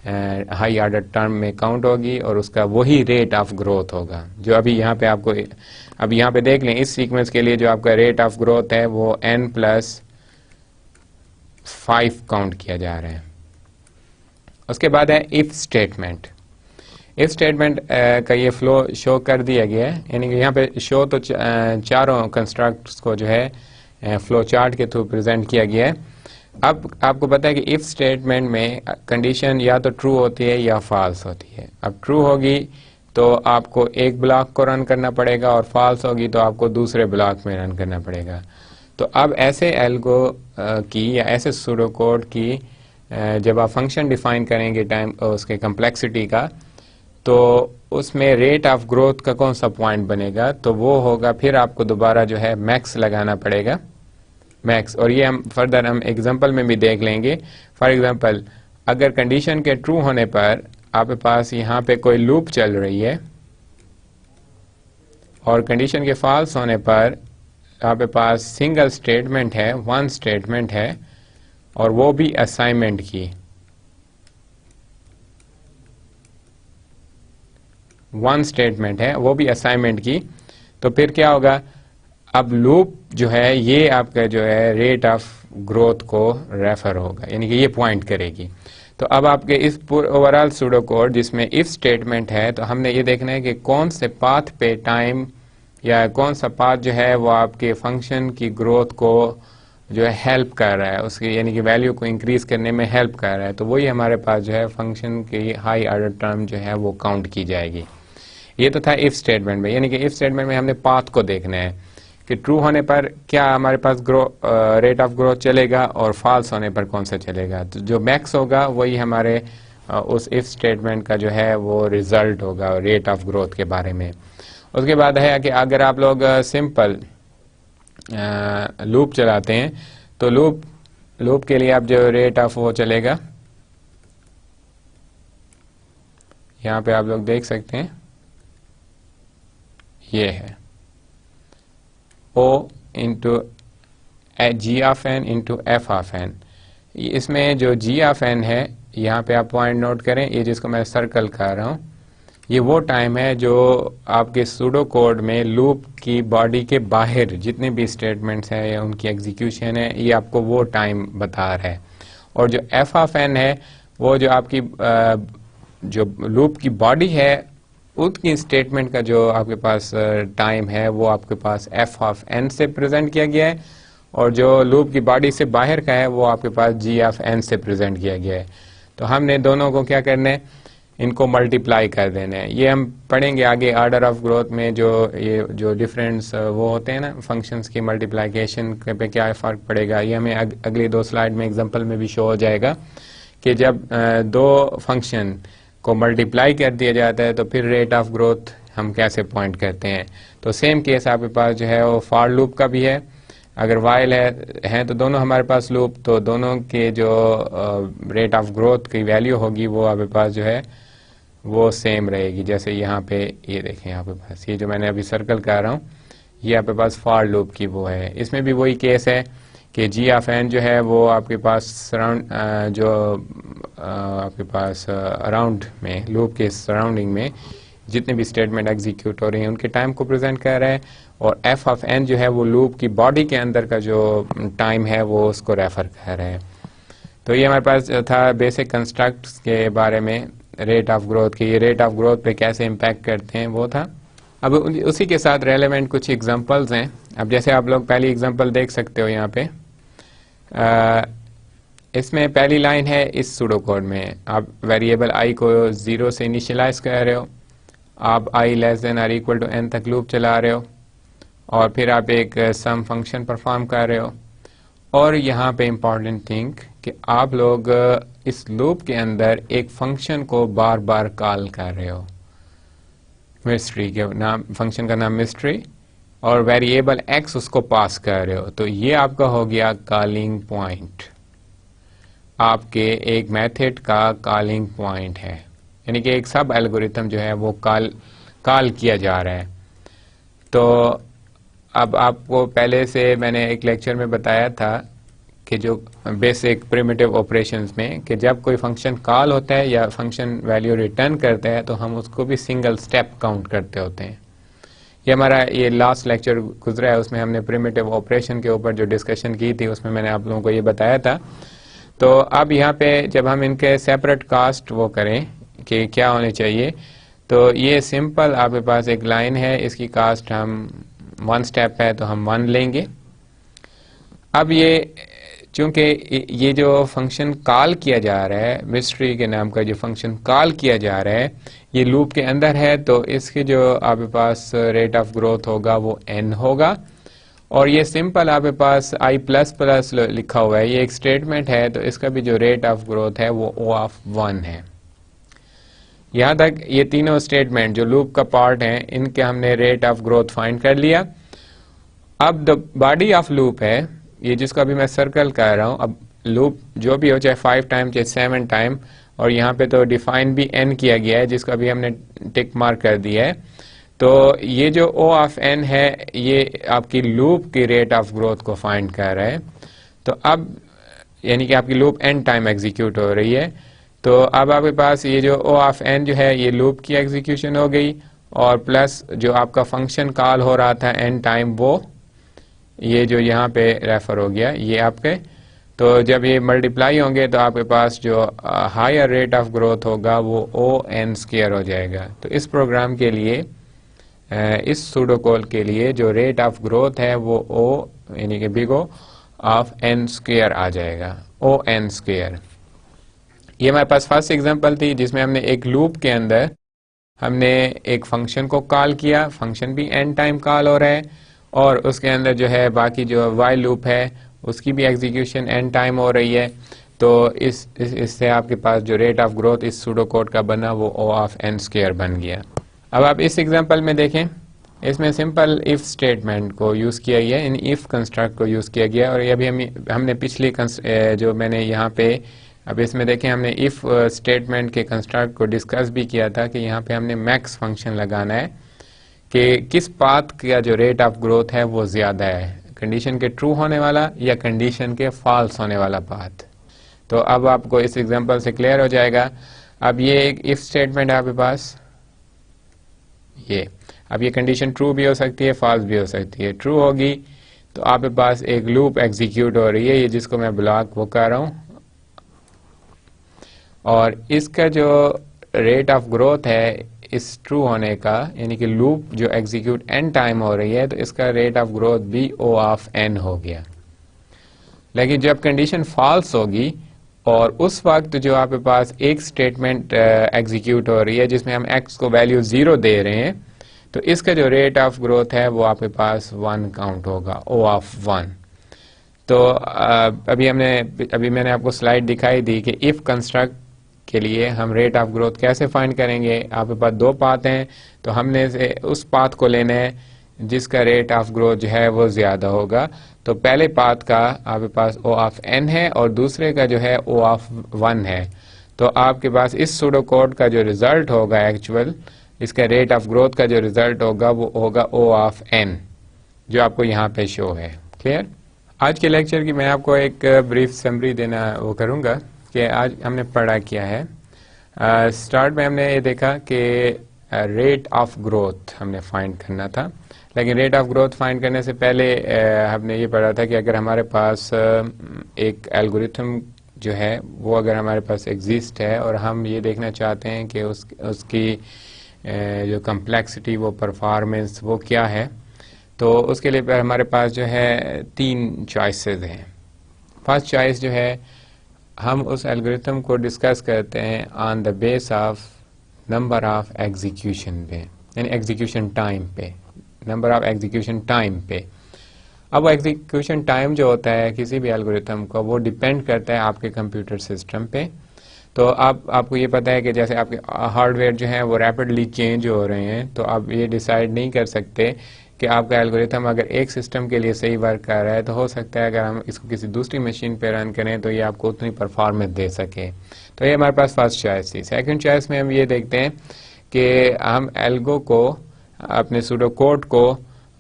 हाई ऑर्डर टर्म में काउंट होगी, और उसका वही रेट ऑफ ग्रोथ होगा जो अभी यहाँ पे आपको, अभी यहाँ पे देख लें इस सीक्वेंस के लिए जो आपका रेट ऑफ ग्रोथ है वो n प्लस 5 काउंट किया जा रहा है। उसके बाद है इफ स्टेटमेंट। इफ स्टेटमेंट का ये फ्लो शो कर दिया गया है, यानी कि यहाँ पे शो तो चारों कंस्ट्रक्ट्स को जो है फ्लो चार्ट के थ्रू प्रेजेंट किया गया है। अब आपको पता है कि इफ स्टेटमेंट में कंडीशन या तो ट्रू होती है या फॉल्स होती है। अब ट्रू होगी तो आपको एक ब्लॉक को रन करना पड़ेगा, और फॉल्स होगी तो आपको दूसरे ब्लॉक में रन करना पड़ेगा। तो अब ऐसे एल्गो की या ऐसे सूडो कोड की जब आप फंक्शन डिफाइन करेंगे टाइम उसके कम्प्लेक्सिटी का, तो उसमें रेट ऑफ ग्रोथ का कौन सा पॉइंट बनेगा, तो वो होगा फिर आपको दोबारा जो है मैक्स लगाना पड़ेगा, मैक्स। और ये हम फर्दर हम एग्जांपल में भी देख लेंगे। फॉर एग्जांपल अगर कंडीशन के ट्रू होने पर आपके पास यहाँ पे कोई लूप चल रही है और कंडीशन के फॉल्स होने पर आपके पास सिंगल स्टेटमेंट है, वन स्टेटमेंट है, और वो भी असाइनमेंट की, वन स्टेटमेंट है वो भी असाइनमेंट की, तो फिर क्या होगा, अब लूप जो है ये आपका जो है रेट ऑफ ग्रोथ को रेफर होगा, यानी कि ये पॉइंट करेगी। तो अब आपके इस ओवरऑल सूडो कोड जिसमें इफ स्टेटमेंट है, तो हमने ये देखना है कि कौन से पाथ पे टाइम या कौन सा पाथ जो है वो आपके फंक्शन की ग्रोथ को जो है हेल्प कर रहा है, उसकी यानी कि वैल्यू को इंक्रीज करने में हेल्प कर रहा है। तो वही हमारे पास जो है फंक्शन की हाई ऑर्डर टर्म जो है वो काउंट की जाएगी। ये तो था इफ स्टेटमेंट में, यानी कि इफ स्टेटमेंट में हमने पाथ को देखना है कि ट्रू होने पर क्या हमारे पास रेट ऑफ ग्रोथ चलेगा और फॉल्स होने पर कौन सा चलेगा। तो जो मैक्स होगा वही हमारे उस इफ स्टेटमेंट का जो है वो रिजल्ट होगा रेट ऑफ ग्रोथ के बारे में। उसके बाद है कि अगर आप लोग सिंपल लूप चलाते हैं, तो लूप के लिए आप जो रेट ऑफ वो चलेगा, यहाँ पे आप लोग देख सकते हैं ये है O into G of N into F of N. इसमें जो जी ऑफ एन है, यहाँ पे आप पॉइंट नोट करें, ये जिसको मैं सर्कल कर रहा हूँ, ये वो टाइम है जो आपके सूडो कोड में लूप की बॉडी के बाहर जितने भी स्टेटमेंट्स हैं या उनकी एग्जीक्यूशन है, ये आपको वो टाइम बता रहा है। और जो एफ ऑफ एन है, वो जो आपकी जो लूप की बॉडी है उसकी स्टेटमेंट का जो आपके पास टाइम है वो आपके पास एफ ऑफ एन से प्रेजेंट किया गया है, और जो लूप की बॉडी से बाहर का है वो आपके पास जी ऑफ एन से प्रेजेंट किया गया है। तो हमने दोनों को क्या करना है, इनको मल्टीप्लाई कर देना है। ये हम पढ़ेंगे आगे ऑर्डर ऑफ ग्रोथ में, ये जो डिफरेंस वो होते हैं ना फंक्शंस की मल्टीप्लिकेशन पे क्या फ़र्क पड़ेगा, ये हमें अगली दो स्लाइड में एग्जांपल में भी शो हो जाएगा कि जब दो फंक्शन को मल्टीप्लाई कर दिया जाता है तो फिर रेट ऑफ ग्रोथ हम कैसे पॉइंट करते हैं। तो सेम केस आपके पास जो है वो फॉर लूप का भी है। अगर वाइल है तो दोनों हमारे पास लूप, तो दोनों के जो रेट ऑफ ग्रोथ की वैल्यू होगी वो आपके पास जो है वो सेम रहेगी। जैसे यहाँ पे ये देखें, यहाँ पे पास ये जो मैंने अभी सर्कल कर रहा हूँ, ये आपके पास फॉर लूप की वो है। इसमें भी वही केस है कि जी ऑफ एन जो है वो आपके पास सराउंड जो आपके पास अराउंड में लूप के सराउंडिंग में जितने भी स्टेटमेंट एग्जीक्यूट हो रहे हैं उनके टाइम को प्रेजेंट कर रहा है, और एफ ऑफ एन जो है वो लूप की बॉडी के अंदर का जो टाइम है वो उसको रेफर कर रहा है। तो ये हमारे पास था बेसिक कंस्ट्रक्ट के बारे में रेट ऑफ ग्रोथ की, ये रेट ऑफ ग्रोथ पे कैसे इम्पैक्ट करते हैं वो था। अब उसी के साथ रेलेवेंट कुछ एग्जांपल्स हैं। अब जैसे आप लोग पहली एग्जांपल देख सकते हो यहाँ पे, इसमें पहली लाइन है इस सूडो कोड में आप वेरिएबल आई को 0 से इनिशियलाइज कर रहे हो, आप आई लेस देन और इक्वल टू एन तक लूप चला रहे हो, और फिर आप एक सम फंक्शन परफॉर्म कर रहे हो। और यहाँ पे इम्पॉर्टेंट थिंग कि आप लोग इस लूप के अंदर एक फंक्शन को बार बार कॉल कर रहे हो, मिस्ट्री के नाम, फंक्शन का नाम मिस्ट्री, और वेरिएबल एक्स उसको पास कर रहे हो। तो ये आपका हो गया कॉलिंग पॉइंट, आपके एक मेथड का कॉलिंग पॉइंट है, यानी कि एक सब एल्गोरिथम जो है वो कॉल किया जा रहा है। तो अब आपको पहले से मैंने एक लेक्चर में बताया था कि जो बेसिक प्रिमिटिव ऑपरेशंस में कि जब कोई फंक्शन कॉल होता है या फंक्शन वैल्यू रिटर्न करता है तो हम उसको भी सिंगल स्टेप काउंट करते होते हैं। ये हमारा ये लास्ट लेक्चर गुजरा है, उसमें हमने प्रिमिटिव ऑपरेशन के ऊपर जो डिस्कशन की थी उसमें मैंने आप लोगों को ये बताया था। तो अब यहाँ पे जब हम इनके सेपरेट कास्ट वो करें कि क्या होने चाहिए, तो ये सिंपल आपके पास एक लाइन है, इसकी कास्ट हम 1 स्टेप है तो हम 1 लेंगे। अब ये चूंकि ये जो फंक्शन कॉल किया जा रहा है, मिस्ट्री के नाम का जो फंक्शन कॉल किया जा रहा है, ये लूप के अंदर है, तो इसके जो आपके पास रेट ऑफ ग्रोथ होगा वो n होगा, और ये सिंपल आपके पास i प्लस प्लस लिखा हुआ है, ये एक स्टेटमेंट है, तो इसका भी जो रेट ऑफ ग्रोथ है वो o ऑफ 1 है। यहाँ तक ये तीनों स्टेटमेंट जो लूप का पार्ट है, इनके हमने रेट ऑफ ग्रोथ फाइंड कर लिया। अब द बॉडी ऑफ लूप है, ये जिसको अभी मैं सर्कल कर रहा हूँ। अब लूप जो भी हो, चाहे 5 टाइम चाहे 7 टाइम, और यहाँ पे तो डिफाइन भी n किया गया है, जिसको अभी हमने टिक मार्क कर दिया है। तो ये जो o ऑफ n है, ये आपकी लूप की रेट ऑफ ग्रोथ को फाइंड कर रहा है। तो अब यानी कि आपकी लूप n टाइम एग्जीक्यूट हो रही है। तो अब आपके पास ये जो o ऑफ n जो है, ये लूप की एग्जीक्यूशन हो गई, और प्लस जो आपका फंक्शन कॉल हो रहा था n टाइम, वो ये जो यहाँ पे रेफर हो गया ये आपके। तो जब ये मल्टीप्लाई होंगे तो आपके पास जो हायर रेट ऑफ ग्रोथ होगा वो o n स्क्वायर हो जाएगा। तो इस प्रोग्राम के लिए, इस सूडोकोड के लिए जो रेट ऑफ ग्रोथ है वो o यानी कि big O of n square आ जाएगा, o n स्क्वायर। ये हमारे पास फर्स्ट एग्जांपल थी जिसमें हमने एक लूप के अंदर हमने एक फंक्शन को कॉल किया, फंक्शन भी n टाइम कॉल हो रहा है, और उसके अंदर जो है बाकी जो वाइल लूप है उसकी भी एग्जीक्यूशन n टाइम हो रही है। तो इससे आपके पास जो रेट ऑफ ग्रोथ इस सूडो कोड का बना वो o ऑफ n स्क्वायर बन गया। अब आप इस एग्जांपल में देखें, इसमें सिंपल इफ स्टेटमेंट को यूज़ किया गया, इन इफ कंस्ट्रक्ट को यूज़ किया गया। और ये अभी हमने पिछली जो मैंने यहाँ पे, अब इसमें देखें, हमने इफ स्टेटमेंट के कंस्ट्रक्ट को डिस्कस भी किया था कि यहाँ पे हमने मैक्स फंक्शन लगाना है कि किस पाथ का जो रेट ऑफ ग्रोथ है वो ज़्यादा है, कंडीशन के ट्रू होने वाला या कंडीशन के फॉल्स होने वाला पाथ। तो अब आपको इस एग्जांपल से क्लियर हो जाएगा। अब ये एक इफ स्टेटमेंट है आपके पास, ये अब ये कंडीशन ट्रू भी हो सकती है, फॉल्स भी हो सकती है। ट्रू होगी तो आपके पास एक लूप एग्जीक्यूट हो रही है, ये जिसको मैं ब्लॉक वो कर रहा हूँ, और इसका जो रेट ऑफ ग्रोथ है इस ट्रू होने का, यानी कि लूप जो एग्जीक्यूट n टाइम हो रही है, तो इसका रेट ऑफ ग्रोथ भी o ऑफ n हो गया। लेकिन जब कंडीशन फॉल्स होगी और उस वक्त जो आपके पास एक स्टेटमेंट एग्जीक्यूट हो रही है जिसमें हम x को वैल्यू 0 दे रहे हैं, तो इसका जो रेट ऑफ ग्रोथ है वो आपके पास 1 काउंट होगा, o ऑफ 1। तो अभी मैंने आपको स्लाइड दिखाई दी कि इफ कंस्ट्रक्ट के लिए हम रेट ऑफ ग्रोथ कैसे फाइंड करेंगे। आपके पास दो पाथ हैं, तो हमने से उस पाथ को लेना है जिसका रेट ऑफ ग्रोथ जो है वो ज़्यादा होगा। तो पहले पाथ का आपके पास o ऑफ n है और दूसरे का जो है o ऑफ 1 है। तो आपके पास इस सूडो कोड का जो रिज़ल्ट होगा, एक्चुअल इसका रेट ऑफ ग्रोथ का जो रिज़ल्ट होगा वो होगा o ऑफ n, जो आपको यहाँ पे शो है। क्लियर? आज के लेक्चर की मैं आपको एक ब्रीफ समरी देना वो करूँगा कि आज हमने पढ़ा क्या है। स्टार्ट में हमने ये देखा कि रेट ऑफ ग्रोथ हमने फाइंड करना था, लेकिन रेट ऑफ ग्रोथ फाइंड करने से पहले हमने ये पढ़ा था कि अगर हमारे पास एक एल्गोरिथम जो है वो अगर हमारे पास एग्जिस्ट है और हम ये देखना चाहते हैं कि उसकी जो कम्प्लेक्सिटी, वो परफॉर्मेंस, वो क्या है, तो उसके लिए पर हमारे पास जो है 3 चॉइसेस हैं। फर्स्ट चॉइस जो है, हम उस एल्गोरिथम को डिस्कस करते हैं on the base of number of execution पे, यानी एग्जीक्यूशन टाइम पे, नंबर ऑफ एग्जीक्यूशन टाइम पे। अब एग्जीक्यूशन टाइम जो होता है किसी भी एल्गोरिथम को, वो डिपेंड करता है आपके कंप्यूटर सिस्टम पे। तो आपको ये पता है कि जैसे आपके हार्डवेयर जो हैं वो रैपिडली चेंज हो रहे हैं, तो आप ये डिसाइड नहीं कर सकते कि आपका एल्गोरिथम अगर एक सिस्टम के लिए सही वर्क कर रहा है, तो हो सकता है अगर हम इसको किसी दूसरी मशीन पे रन करें तो ये आपको उतनी परफॉर्मेंस दे सके। तो ये हमारे पास फर्स्ट चॉइस थी। सेकंड चॉइस में हम ये देखते हैं कि हम एल्गो को, अपने सूडो कोड को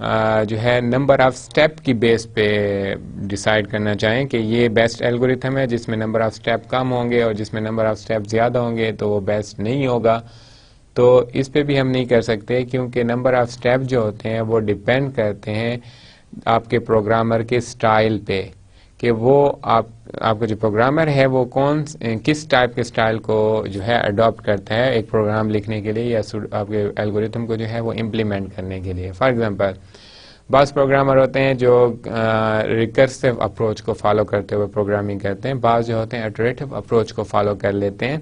जो है नंबर ऑफ स्टेप की बेस पे डिसाइड करना चाहें कि ये बेस्ट एल्गोरिथम है जिसमें नंबर ऑफ स्टेप कम होंगे, और जिसमें नंबर ऑफ स्टेप ज़्यादा होंगे तो वो बेस्ट नहीं होगा। तो इस पे भी हम नहीं कर सकते, क्योंकि नंबर ऑफ स्टेप जो होते हैं वो डिपेंड करते हैं आपके प्रोग्रामर के स्टाइल पे, कि वो आपका जो प्रोग्रामर है वो किस टाइप के स्टाइल को जो है अडॉप्ट करता है एक प्रोग्राम लिखने के लिए या आपके एल्गोरिथम को जो है वो इम्प्लीमेंट करने के लिए। फॉर एग्जांपल, बास प्रोग्रामर होते हैं जो रिकर्सिव अप्रोच को फॉलो करते हुए प्रोग्रामिंग करते हैं, बास जो होते हैं इटरेटिव अप्रोच को फॉलो कर लेते हैं।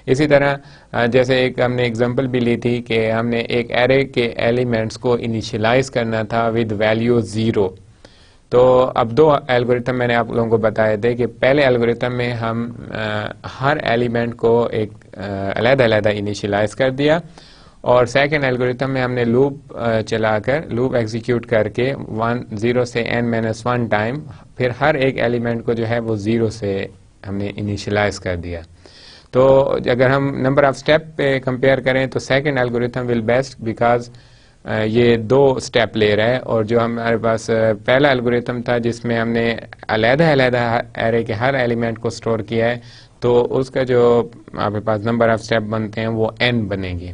इसी तरह जैसे एक हमने एग्जांपल भी ली थी कि हमने एक एरे के एलिमेंट्स को इनिशियलाइज करना था विद वैल्यू 0, तो अब दो एल्गोरिथम मैंने आप लोगों को बताए थे कि पहले एल्गोरिथम में हम हर एलिमेंट को एक अलग-अलग इनिशियलाइज कर दिया, और सेकंड एल्गोरिथम में हमने लूप चलाकर लूप एग्जीक्यूट करके 0 से n-1 टाइम फिर हर एक एलिमेंट को जो है वो 0 से हमने इनिशियलाइज कर दिया। तो अगर हम नंबर ऑफ स्टेप पे कंपेयर करें तो second algorithm will best, because ये 2 स्टेप ले रहा है, और जो हमारे पास पहला एल्गोरिथम था जिसमें हमने अलग-अलग एरे के हर एलिमेंट को स्टोर किया है, तो उसका जो आपके पास नंबर ऑफ स्टेप बनते हैं वो n बनेंगे।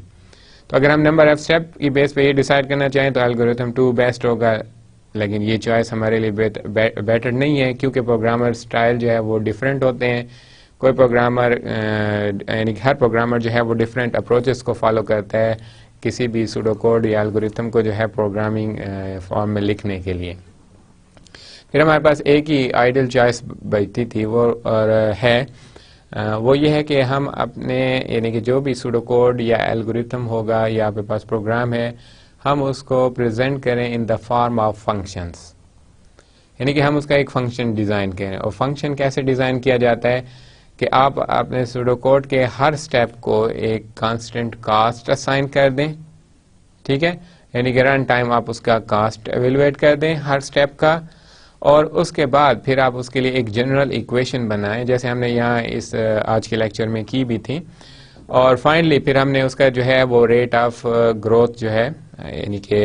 तो अगर हम नंबर ऑफ स्टेप की बेस पे ये डिसाइड करना चाहें तो एल्गोरिथम 2 बेस्ट होगा, लेकिन ये चॉइस हमारे लिए बेटर नहीं है, क्योंकि प्रोग्रामर स्टाइल जो है वो डिफरेंट होते हैं। कोई प्रोग्रामर यानी हर प्रोग्रामर जो है वो डिफरेंट अप्रोचेस को फॉलो करता है किसी भी सूडो कोड या एल्गोरिथम को जो है प्रोग्रामिंग फॉर्म में लिखने के लिए। फिर हमारे पास एक ही आइडियल चॉइस बचती थी, वो और वो ये है कि हम अपने यानी कि जो भी सूडो कोड या एल्गोरिथम होगा या आपके पास प्रोग्राम है, हम उसको प्रेजेंट करें in the form of functions, यानी कि हम उसका एक फंक्शन डिज़ाइन करें। और फंक्शन कैसे डिज़ाइन किया जाता है कि आप अपने सूडो कोड के हर स्टेप को एक कांस्टेंट कास्ट असाइन कर दें, ठीक है, यानी कि रन टाइम आप उसका कास्ट एवेलुएट कर दें हर स्टेप का, और उसके बाद फिर आप उसके लिए एक जनरल इक्वेशन बनाएं, जैसे हमने यहाँ इस आज के लेक्चर में की भी थी। और फाइनली फिर हमने उसका जो है वो रेट ऑफ ग्रोथ जो है, यानी कि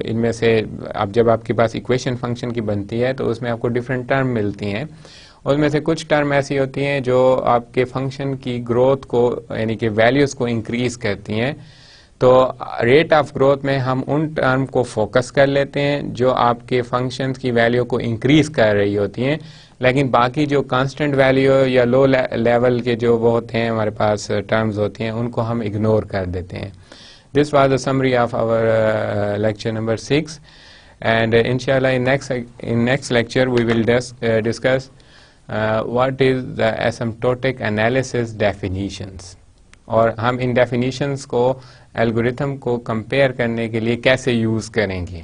इनमें से अब जब आपके पास इक्वेशन फंक्शन की बनती है तो उसमें आपको डिफरेंट टर्म मिलती हैं, उसमें से कुछ टर्म ऐसी होती हैं जो आपके फंक्शन की ग्रोथ को यानी कि वैल्यूज़ को इंक्रीज करती हैं। तो रेट ऑफ ग्रोथ में हम उन टर्म को फोकस कर लेते हैं जो आपके फंक्शंस की वैल्यू को इंक्रीज कर रही होती हैं, लेकिन बाकी जो कांस्टेंट वैल्यू या लो लेवल के जो वो होते हैं हमारे पास टर्म्स होती हैं उनको हम इग्नोर कर देते हैं। This was the summary of our lecture number 6, and इंशाल्लाह in next lecture we will discuss what is the asymptotic analysis definitions, और हम इन डेफिनेशंस को एल्गोरिथम को कंपेयर करने के लिए कैसे यूज़ करेंगे।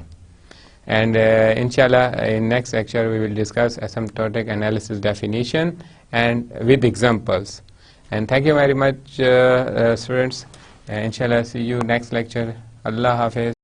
एंड इंशाल्लाह in next lecture we will discuss asymptotic analysis definition and with examples. And thank you very much students, इंशाल्लाह सी यू नेक्स्ट लेक्चर। अल्लाह हाफिज़।